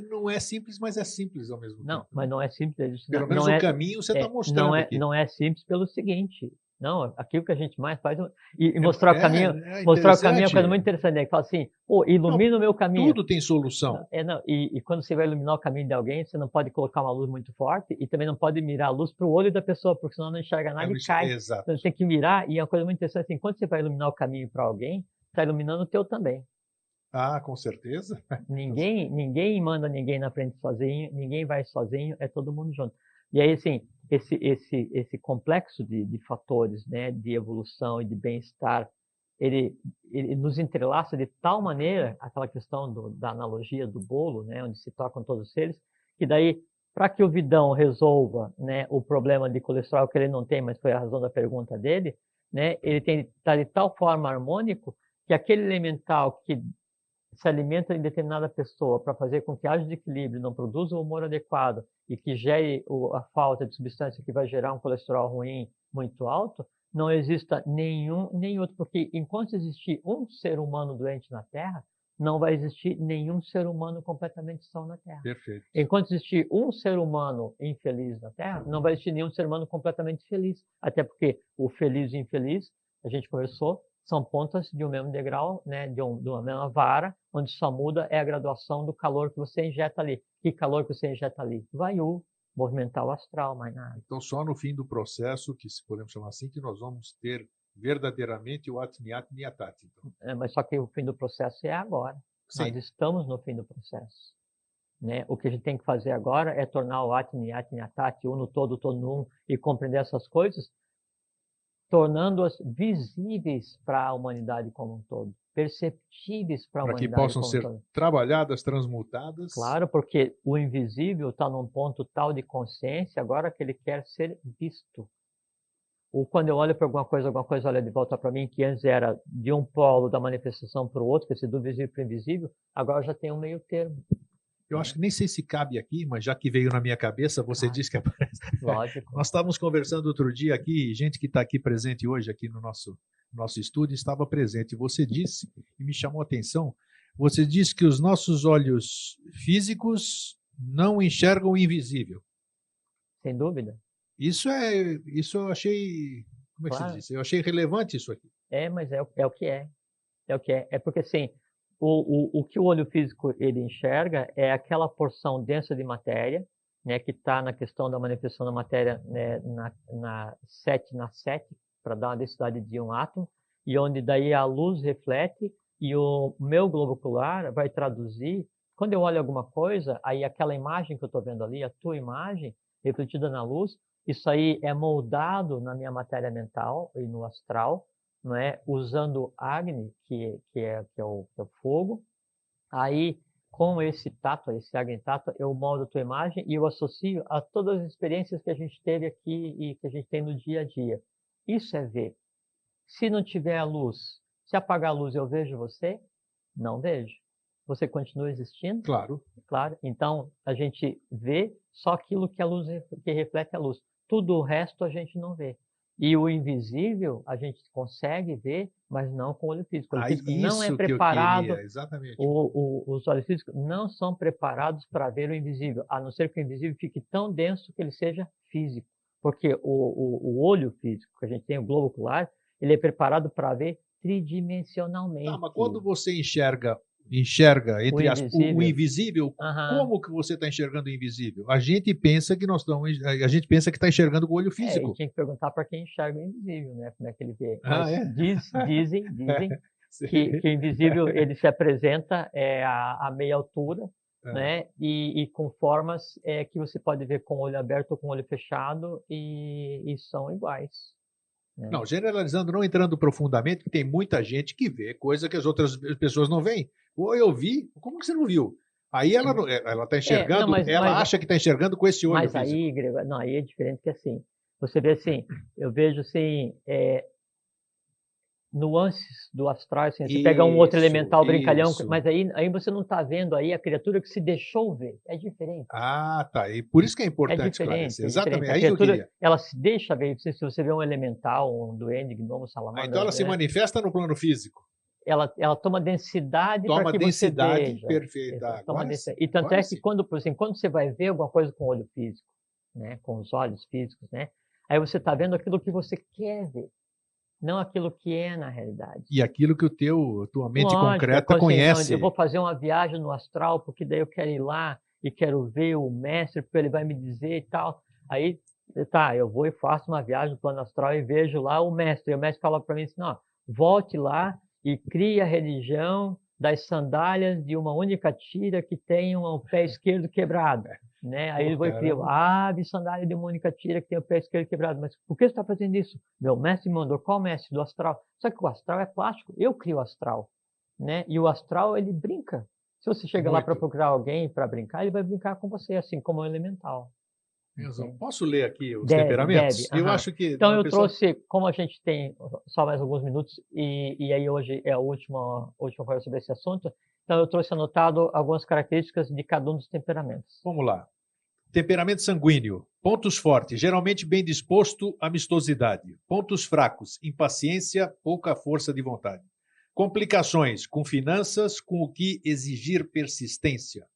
Não é simples, mas é simples ao mesmo tempo. Não, mas não é simples. Pelo menos o caminho você está mostrando aqui. Não é simples pelo seguinte. Não, aquilo que a gente mais faz e mostrar o caminho. Mostrar o caminho é uma coisa muito interessante. Né? Que fala assim, pô, ilumina o meu caminho. Tudo tem solução. E quando você vai iluminar o caminho de alguém, você não pode colocar uma luz muito forte e também não pode mirar a luz para o olho da pessoa, porque senão não enxerga nada e cai. Exato. Então você tem que mirar, e é uma coisa muito interessante assim, quando você vai iluminar o caminho para alguém, está iluminando o teu também. Ah, com certeza. Ninguém manda ninguém na frente sozinho, ninguém vai sozinho, é todo mundo junto. E aí, assim, esse complexo de fatores, né, de evolução e de bem-estar, ele nos entrelaça de tal maneira, aquela questão da analogia do bolo, né, onde se tocam todos os seres, que daí, para que o Vidão resolva, né, o problema de colesterol que ele não tem, mas foi a razão da pergunta dele, né, ele tem que estar de tal forma harmônico que aquele elemental que se alimenta em determinada pessoa para fazer com que haja de equilíbrio, não produza o humor adequado e que gere a falta de substância que vai gerar um colesterol ruim muito alto, não exista nenhum nem outro, porque enquanto existir um ser humano doente na Terra, não vai existir nenhum ser humano completamente são na Terra. Perfeito. Enquanto existir um ser humano infeliz na Terra, não vai existir nenhum ser humano completamente feliz. Até porque o feliz e o infeliz, a gente conversou, são pontas de um mesmo degrau, né, de uma mesma vara, onde só muda é a graduação do calor que você injeta ali. Que calor que você injeta ali? Vaiu, movimentar o astral, mais nada. Então, só no fim do processo, que se podemos chamar assim, que nós vamos ter verdadeiramente o Atmiat Niatati. Então. Mas só que o fim do processo é agora. Sim. Nós estamos no fim do processo. Né? O que a gente tem que fazer agora é tornar o Atmiat Niatati, um no todo no um, e compreender essas coisas, tornando-as visíveis para a humanidade como um todo, perceptíveis para a humanidade como um todo. Para que possam ser trabalhadas, transmutadas. Claro, porque o invisível está num ponto tal de consciência agora que ele quer ser visto. Ou quando eu olho para alguma coisa olha de volta para mim, que antes era de um polo da manifestação para o outro, que é do visível para o invisível, agora já tem um meio termo. Eu acho que nem sei se cabe aqui, mas já que veio na minha cabeça, você disse que aparece. Lógico. Nós estávamos conversando outro dia aqui, gente que está aqui presente hoje aqui no nosso estúdio estava presente. Você disse, e me chamou a atenção, você disse que os nossos olhos físicos não enxergam o invisível. Sem dúvida. Isso eu achei, como é que se diz? Eu achei relevante isso aqui. Mas é o que é. É o que é. É porque assim, o que o olho físico ele enxerga é aquela porção densa de matéria, né, que está na questão da manifestação da matéria, né, na 7 na 7, para dar uma densidade de um átomo, e onde daí a luz reflete e o meu globo ocular vai traduzir. Quando eu olho alguma coisa, aí aquela imagem que eu estou vendo ali, a tua imagem refletida na luz, isso aí é moldado na minha matéria mental e no astral, não é? Usando Agni, que é o fogo. Aí, com esse tato, esse Agni tato, eu moldo a tua imagem e eu associo a todas as experiências que a gente teve aqui e que a gente tem no dia a dia. Isso é ver. Se não tiver a luz, se apagar a luz eu vejo você? Não vejo. Você continua existindo? Claro. Claro. Então, a gente vê só aquilo que a luz que reflete a luz. Tudo o resto a gente não vê. E o invisível a gente consegue ver, mas não com o olho físico. O olho físico não é preparado. Exatamente. Os olhos físicos não são preparados para ver o invisível, a não ser que o invisível fique tão denso que ele seja físico. Porque o olho físico que a gente tem, o globo ocular, ele é preparado para ver tridimensionalmente. Tá, mas quando você enxerga o entre o invisível. invisível, Aham. como que você está enxergando o invisível? A gente pensa que a gente pensa que está enxergando com o olho E físico. tinha que perguntar para quem enxerga o invisível, né? Como é que ele vê. Ah, Mas é? dizem Sim. que o invisível ele se apresenta a meia altura, É. né? E com formas que você pode ver com o olho aberto ou com o olho fechado e são iguais. Né? Não, generalizando, não entrando profundamente, porque tem muita gente que vê coisa que as outras pessoas não veem. Ou eu vi, como que você não viu? Aí ela está enxergando, Não, ela acha que está enxergando com esse olho mas físico. aí, Gregório, não, aí é diferente que assim, você vê assim, eu vejo assim, nuances do astral, assim, você pega um outro elemental brincalhão, mas aí você não está vendo aí a criatura que se deixou ver, é diferente. Ah, tá, e por isso que é importante esclarecer. Exatamente, aí eu queria. Ela se deixa ver, se você vê um elemental, um duende, gnomo, salamandra... Então ela se manifesta no plano físico. Ela toma densidade para que densidade, você veja. Perfeita. Agora, e tanto é que quando você vai ver alguma coisa com o olho físico, né, com os olhos físicos, né, aí você está vendo aquilo que você quer ver, não aquilo que é na realidade. E aquilo que tua mente concreta conhece. Assim, eu vou fazer uma viagem no astral, porque daí eu quero ir lá e quero ver o mestre, porque ele vai me dizer e tal. Aí, tá, eu vou e faço uma viagem no plano astral e vejo lá o mestre. E o mestre fala para mim assim, ó, volte lá e crie a religião das sandálias de uma única tira que tem o pé esquerdo quebrado. Né? Aí ele vai criar de sandália de uma única tira que tem o pé esquerdo quebrado. Mas por que você está fazendo isso? Meu mestre me mandou. Qual mestre? Do astral. Só que o astral é plástico. Eu crio o astral. Né? E o astral, ele brinca. Se você chega lá para procurar alguém para brincar, ele vai brincar com você, assim como o elemental. Posso ler aqui os temperamentos? Deve. Eu acho que... Então eu trouxe, como a gente tem só mais alguns minutos, e aí hoje é a última conversa sobre esse assunto, então eu trouxe anotado algumas características de cada um dos temperamentos. Vamos lá. Temperamento sanguíneo. Pontos fortes, geralmente bem disposto, amistosidade. Pontos fracos, impaciência, pouca força de vontade. Complicações, com finanças, com o que exigir persistência.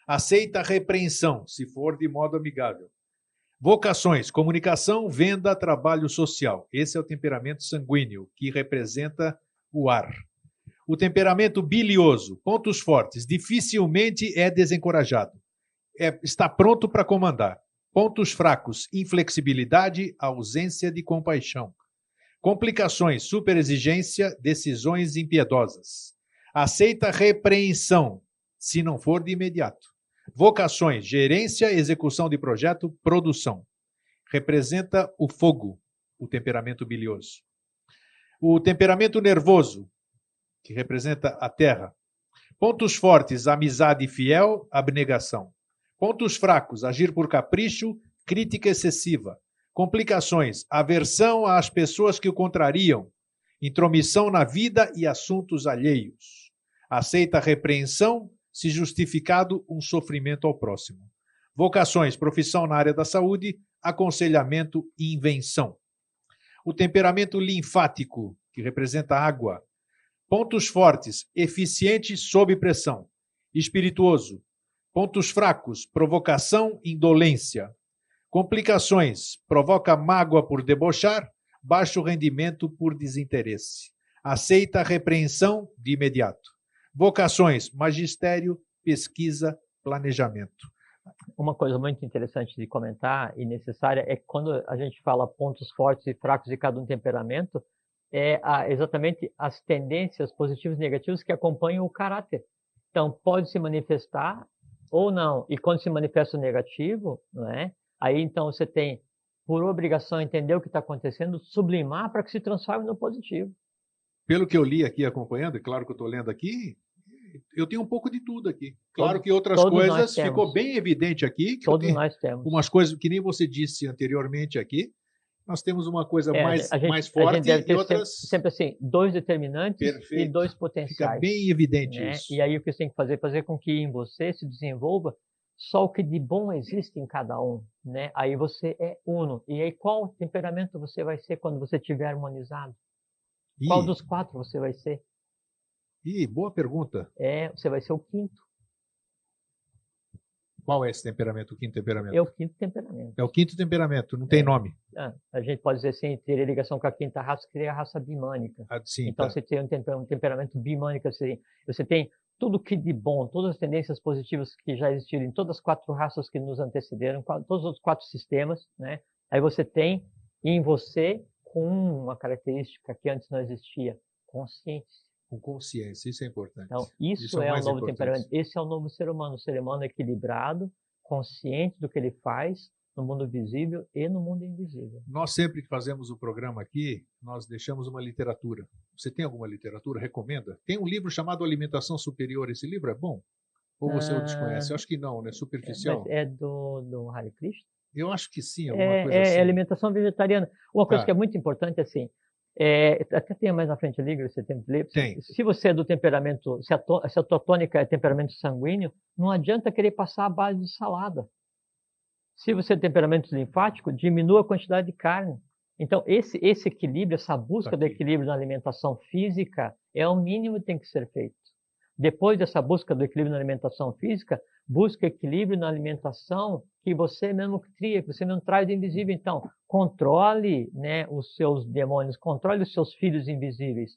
Aceita repreensão, se for de modo amigável. Vocações, comunicação, venda, trabalho social. Esse é o temperamento sanguíneo, que representa o ar. O temperamento bilioso, pontos fortes, dificilmente é desencorajado. Está pronto para comandar. Pontos fracos, inflexibilidade, ausência de compaixão. Complicações, superexigência, decisões impiedosas. Aceita repreensão, se não for de imediato. Vocações, gerência, execução de projeto, produção. Representa o fogo, o temperamento bilioso. O temperamento nervoso, que representa a terra. Pontos fortes, amizade fiel, abnegação. Pontos fracos, agir por capricho, crítica excessiva. Complicações, aversão às pessoas que o contrariam, intromissão na vida e assuntos alheios. Aceita repreensão, se justificado um sofrimento ao próximo. Vocações, profissão na área da saúde, aconselhamento e invenção. O temperamento linfático, que representa água. Pontos fortes, eficiente sob pressão. Espirituoso. Pontos fracos, provocação, indolência. Complicações, provoca mágoa por debochar, baixo rendimento por desinteresse. Aceita repreensão de imediato. Vocações, magistério, pesquisa, planejamento. Uma coisa muito interessante de comentar e necessária é que quando a gente fala pontos fortes e fracos de cada um temperamento, exatamente as tendências positivas e negativas que acompanham o caráter. Então, pode se manifestar ou não. E quando se manifesta o negativo, não é? Aí então você tem, por obrigação, entender o que está acontecendo, sublimar para que se transforme no positivo. Pelo que eu li aqui acompanhando, e claro que eu estou lendo aqui, eu tenho um pouco de tudo aqui. Claro que outras coisas ficou bem evidente aqui. Que todos nós temos. Umas coisas que nem você disse anteriormente aqui. Nós temos uma coisa mais forte e outras... Sempre assim, 2 determinantes e 2 potenciais. Fica bem evidente isso. E aí o que você tem que fazer com que em você se desenvolva só o que de bom existe em cada um. Né? Aí você é uno. E aí qual temperamento você vai ser quando você estiver harmonizado? Qual dos 4 você vai ser? Boa pergunta. Você vai ser o 5º. Qual é esse temperamento, o quinto temperamento? É o quinto temperamento. É o quinto temperamento, não tem nome. A gente pode dizer assim, teria ligação com a quinta raça, que seria a raça bimânica. Sim, então, tá. você tem um temperamento bimânico, você tem tudo que de bom, todas as tendências positivas que já existiram em todas as 4 raças que nos antecederam, todos os outros 4 sistemas, né? Aí você tem em você, com uma característica que antes não existia, consciência. Com consciência, isso é importante. Então, isso é o novo temperamento. Esse é o novo ser humano. O ser humano equilibrado, consciente do que ele faz no mundo visível e no mundo invisível. Nós sempre que fazemos o programa aqui, nós deixamos uma literatura. Você tem alguma literatura? Recomenda? Tem um livro chamado Alimentação Superior. Esse livro é bom? Ou você o desconhece? Eu acho que não, né? Superficial. É do Hare Krishna? Eu acho que sim, alguma coisa assim. É alimentação vegetariana. Uma coisa que é muito importante, assim, até tem mais na frente ali, você tem que ler. Tem. Se você é do temperamento, se a tua tônica é temperamento sanguíneo, não adianta querer passar a base de salada. Se você é temperamento linfático, diminua a quantidade de carne. Então, esse equilíbrio, essa busca do equilíbrio na alimentação física é o mínimo que tem que ser feito. Depois dessa busca do equilíbrio na alimentação física, busca equilíbrio na alimentação que você mesmo cria, que você mesmo traz do invisível. Então, controle, né, os seus demônios, controle os seus filhos invisíveis.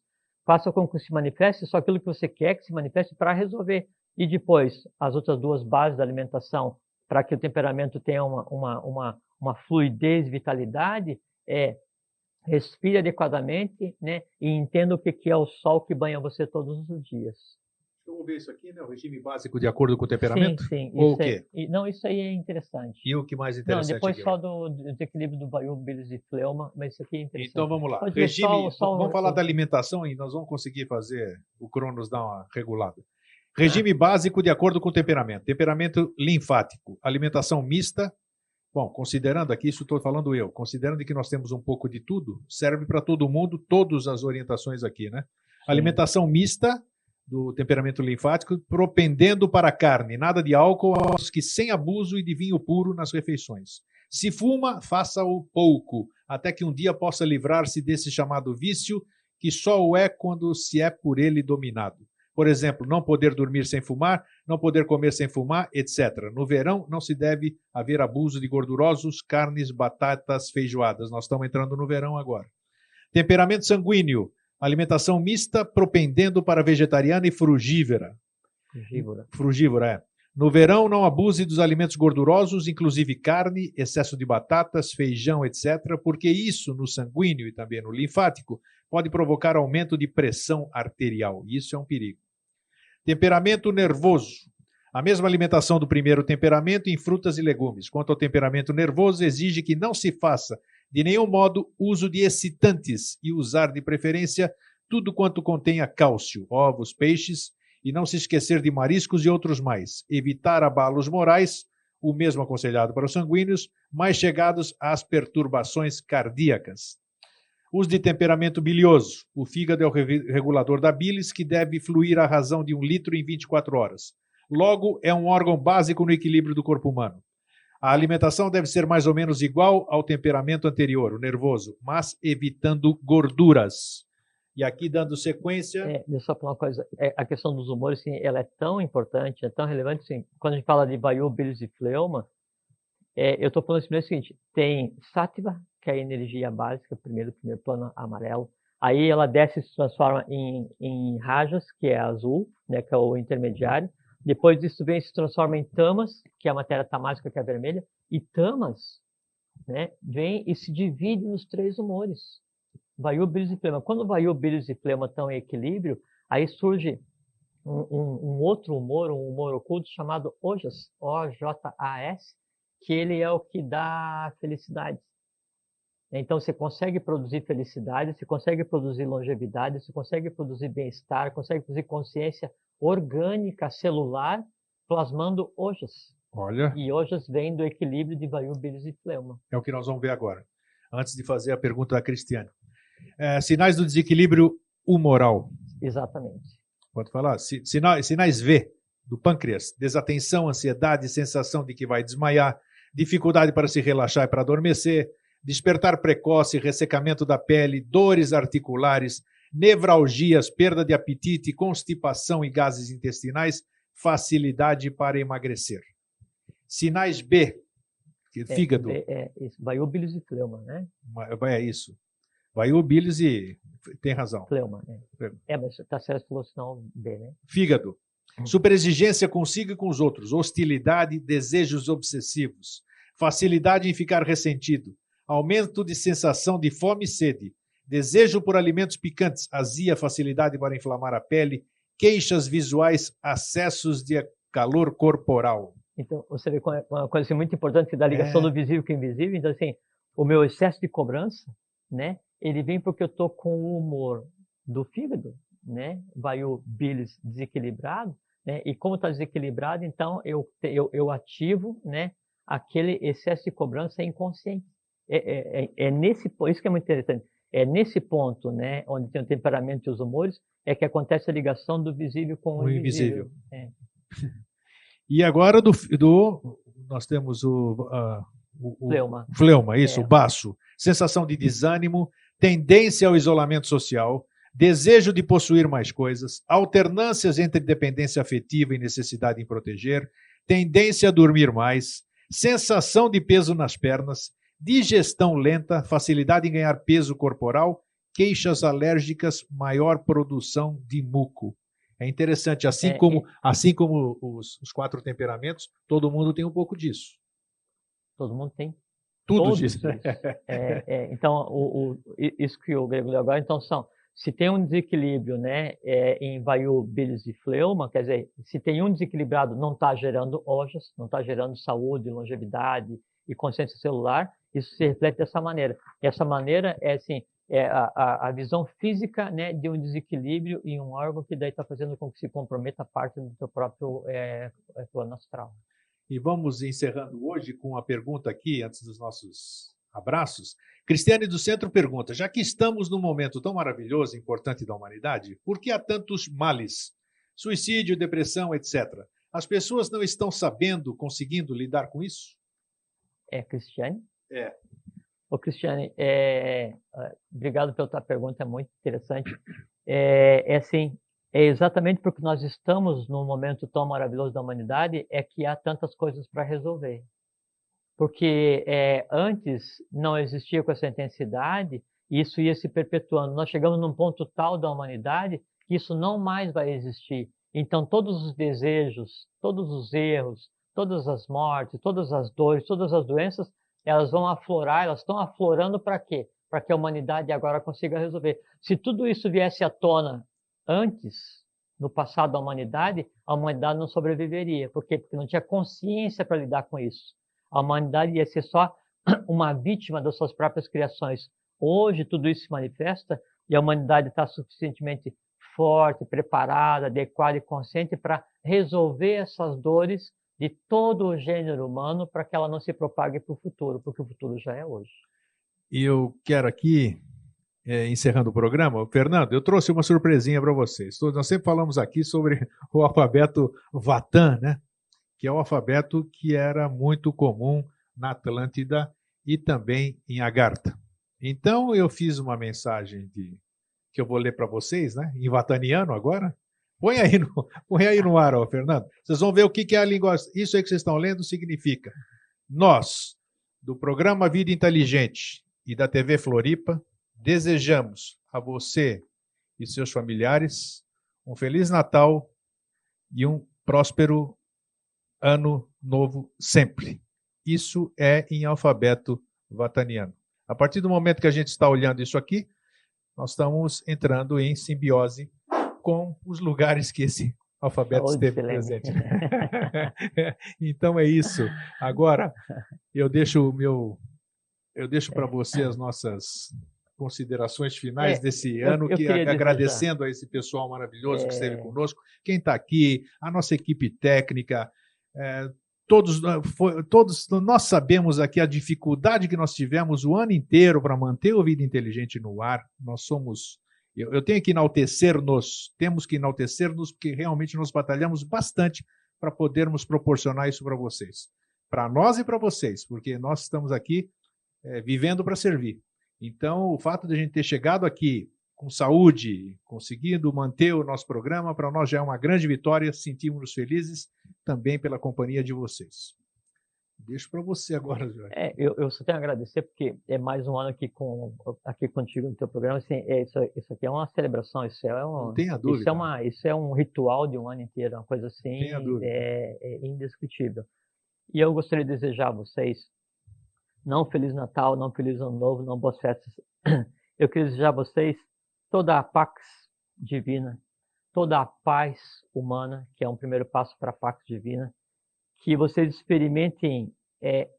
Faça com que se manifeste só aquilo que você quer que se manifeste para resolver. E depois, as outras 2 bases da alimentação, para que o temperamento tenha uma fluidez, vitalidade, respire adequadamente, né, e entenda o que é o sol que banha você todos os dias. Vamos ver isso aqui, né? O regime básico de acordo com o temperamento? Sim. Ou o quê? Não, isso aí é interessante. E o que mais interessante? Não, depois só do desequilíbrio do Vayu, Bilis e Fleuma, mas isso aqui é interessante. Então vamos lá. Regime, vamos falar da alimentação e nós vamos conseguir fazer o Cronos dar uma regulada. Regime básico de acordo com o temperamento. Temperamento linfático. Alimentação mista. Bom, considerando aqui, isso estou falando eu, considerando que nós temos um pouco de tudo, serve para todo mundo, todas as orientações aqui, né? Sim. Alimentação mista do temperamento linfático, propendendo para a carne, nada de álcool, que sem abuso e de vinho puro nas refeições. Se fuma, faça-o pouco, até que um dia possa livrar-se desse chamado vício, que só o é quando se é por ele dominado. Por exemplo, não poder dormir sem fumar, não poder comer sem fumar, etc. No verão, não se deve haver abuso de gordurosos, carnes, batatas, feijoadas. Nós estamos entrando no verão agora. Temperamento sanguíneo. Alimentação mista, propendendo para vegetariana e frugívora. Frugívora, é. No verão, não abuse dos alimentos gordurosos, inclusive carne, excesso de batatas, feijão, etc., porque isso, no sanguíneo e também no linfático, pode provocar aumento de pressão arterial. Isso é um perigo. Temperamento nervoso. A mesma alimentação do primeiro temperamento em frutas e legumes. Quanto ao temperamento nervoso, exige que não se faça de nenhum modo uso de excitantes e usar de preferência tudo quanto contenha cálcio, ovos, peixes, e não se esquecer de mariscos e outros mais. Evitar abalos morais, o mesmo aconselhado para os sanguíneos, mais chegados às perturbações cardíacas. Os de temperamento bilioso. O fígado é o regulador da bilis, que deve fluir à razão de 1 litro em 24 horas. Logo, é um órgão básico no equilíbrio do corpo humano. A alimentação deve ser mais ou menos igual ao temperamento anterior, o nervoso, mas evitando gorduras. E aqui, dando sequência... Deixa eu só falar uma coisa. A questão dos humores, sim, ela é tão importante, é tão relevante, assim, quando a gente fala de Vayu, Bilis e Fleuma, eu estou falando assim, o seguinte, tem Sattva, que é a energia básica, primeiro plano amarelo, aí ela desce e se transforma em Rajas, que é azul, né, que é o intermediário, depois disso vem e se transforma em Tamas, que é a matéria tamásica, que é a vermelha, e Tamas, né, vem e se divide nos 3 humores. Vayu, Bilis e Fleuma. Quando Vayu, Bilis e Fleuma estão em equilíbrio, aí surge um outro humor, um humor oculto chamado Ojas, O-J-A-S, que ele é o que dá felicidade. Então, você consegue produzir felicidade, você consegue produzir longevidade, você consegue produzir bem-estar, consegue produzir consciência orgânica, celular, plasmando Ojas. Olha. E Ojas vem do equilíbrio de Vayu, Bilis e Fleuma. É o que nós vamos ver agora, antes de fazer a pergunta da Cristiane. Sinais do desequilíbrio humoral. Exatamente. Pode falar? Sinais V, do pâncreas. Desatenção, ansiedade, sensação de que vai desmaiar, dificuldade para se relaxar e para adormecer, despertar precoce, ressecamento da pele, dores articulares, nevralgias, perda de apetite, constipação e gases intestinais, facilidade para emagrecer. Sinais B, fígado. Isso, Vaiú, bílis e fleuma, né? É isso. Vaiú, bílis e... Tem razão. Fleuma, né? Mas está certo, falou sinal B, né? Fígado. Superexigência consigo e com os outros. Hostilidade, desejos obsessivos. Facilidade em ficar ressentido. Aumento de sensação de fome e sede. Desejo por alimentos picantes. Azia, facilidade para inflamar a pele. Queixas visuais, acessos de calor corporal. Então, você vê uma coisa assim, muito importante da ligação do visível com o invisível. Então, assim, o meu excesso de cobrança, né? Ele vem porque eu estou com o humor do fígado, né? Vai o bílis desequilibrado, né? E como está desequilibrado, então eu ativo, né? Aquele excesso de cobrança inconsciente. Isso que é muito interessante. É nesse ponto, né? Onde tem o temperamento e os humores, é que acontece a ligação do visível com o invisível. E agora nós temos o fleuma, isso, o baço. Sensação de desânimo, tendência ao isolamento social, desejo de possuir mais coisas, alternâncias entre dependência afetiva e necessidade em proteger, tendência a dormir mais, sensação de peso nas pernas, digestão lenta, facilidade em ganhar peso corporal, queixas alérgicas, maior produção de muco. É interessante, assim como os 4 temperamentos, todo mundo tem um pouco disso. Todo mundo tem. Tudo disso. Então, isso que o Grego leu agora, então se tem um desequilíbrio, né, em Vaiú, bílis e fleuma, quer dizer, se tem um desequilibrado, não está gerando ojas, não está gerando saúde, longevidade e consciência celular, isso se reflete dessa maneira. E essa maneira é assim, a visão física, né, de um desequilíbrio em um órgão que daí está fazendo com que se comprometa parte do seu próprio plano astral. E vamos encerrando hoje com uma pergunta aqui, antes dos nossos abraços. Cristiane do Centro pergunta, já que estamos num momento tão maravilhoso e importante da humanidade, por que há tantos males? Suicídio, depressão, etc. As pessoas não estão conseguindo lidar com isso? Cristiane? É. Ô, Cristiane, obrigado pela tua pergunta, é muito interessante. Assim, exatamente porque nós estamos num momento tão maravilhoso da humanidade, é que há tantas coisas para resolver. Porque antes não existia com essa intensidade, e isso ia se perpetuando. Nós chegamos num ponto tal da humanidade que isso não mais vai existir. Então, todos os desejos, todos os erros, todas as mortes, todas as dores, todas as doenças, elas vão aflorar, elas estão aflorando para quê? Para que a humanidade agora consiga resolver. Se tudo isso viesse à tona antes, no passado da humanidade, a humanidade não sobreviveria. Por quê? Porque não tinha consciência para lidar com isso. A humanidade ia ser só uma vítima das suas próprias criações. Hoje tudo isso se manifesta e a humanidade está suficientemente forte, preparada, adequada e consciente para resolver essas dores de todo o gênero humano para que ela não se propague para o futuro, porque o futuro já é hoje. E eu quero aqui, encerrando o programa, Fernando, eu trouxe uma surpresinha para vocês. Nós sempre falamos aqui sobre o alfabeto Vatan, né? Que é o alfabeto que era muito comum na Atlântida e também em Agartha. Então, eu fiz uma mensagem que eu vou ler para vocês, né? Em vataniano agora. Põe aí no ar, ó, Fernando. Vocês vão ver o que é a linguagem. Isso aí que vocês estão lendo significa: nós, do programa Vida Inteligente e da TV Floripa, desejamos a você e seus familiares um Feliz Natal e um próspero Ano Novo sempre. Isso é em alfabeto vataniano. A partir do momento que a gente está olhando isso aqui, nós estamos entrando em simbiose com os lugares que esse alfabeto esteve presente. Então é isso. Agora eu deixo para você as nossas considerações finais desse ano, agradecendo a esse pessoal maravilhoso que esteve conosco, quem está aqui, a nossa equipe técnica, todos nós sabemos aqui a dificuldade que nós tivemos o ano inteiro para manter o Vida Inteligente no ar. Eu tenho que temos que enaltecer-nos, porque realmente nós batalhamos bastante para podermos proporcionar isso para vocês. Para nós e para vocês, porque nós estamos aqui vivendo para servir. Então, o fato de a gente ter chegado aqui com saúde, conseguindo manter o nosso programa, para nós já é uma grande vitória, sentimos-nos felizes também pela companhia de vocês. Deixo para você agora, Jorge. Eu só tenho a agradecer porque é mais um ano aqui contigo no teu programa. Assim, isso aqui é uma celebração, Não tenha dúvida. Isso é um ritual de um ano inteiro, uma coisa Não tenha assim, dúvida. é indescritível. E eu gostaria de desejar a vocês, não Feliz Natal, não Feliz Ano Novo, não boas festas. Eu queria desejar a vocês toda a pax divina, toda a paz humana, que é um primeiro passo para a pax divina, que vocês experimentem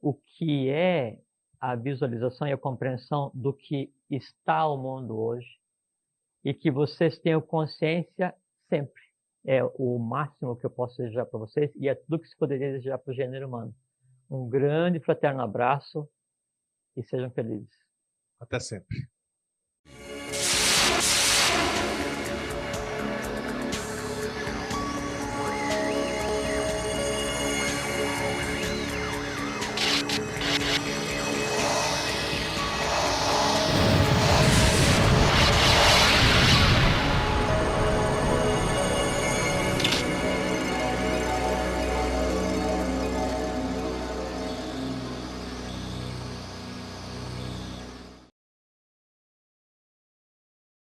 o que é a visualização e a compreensão do que está o mundo hoje e que vocês tenham consciência sempre. É o máximo que eu posso desejar para vocês e é tudo que se poderia desejar para o gênero humano. Um grande fraterno abraço e sejam felizes. Até sempre.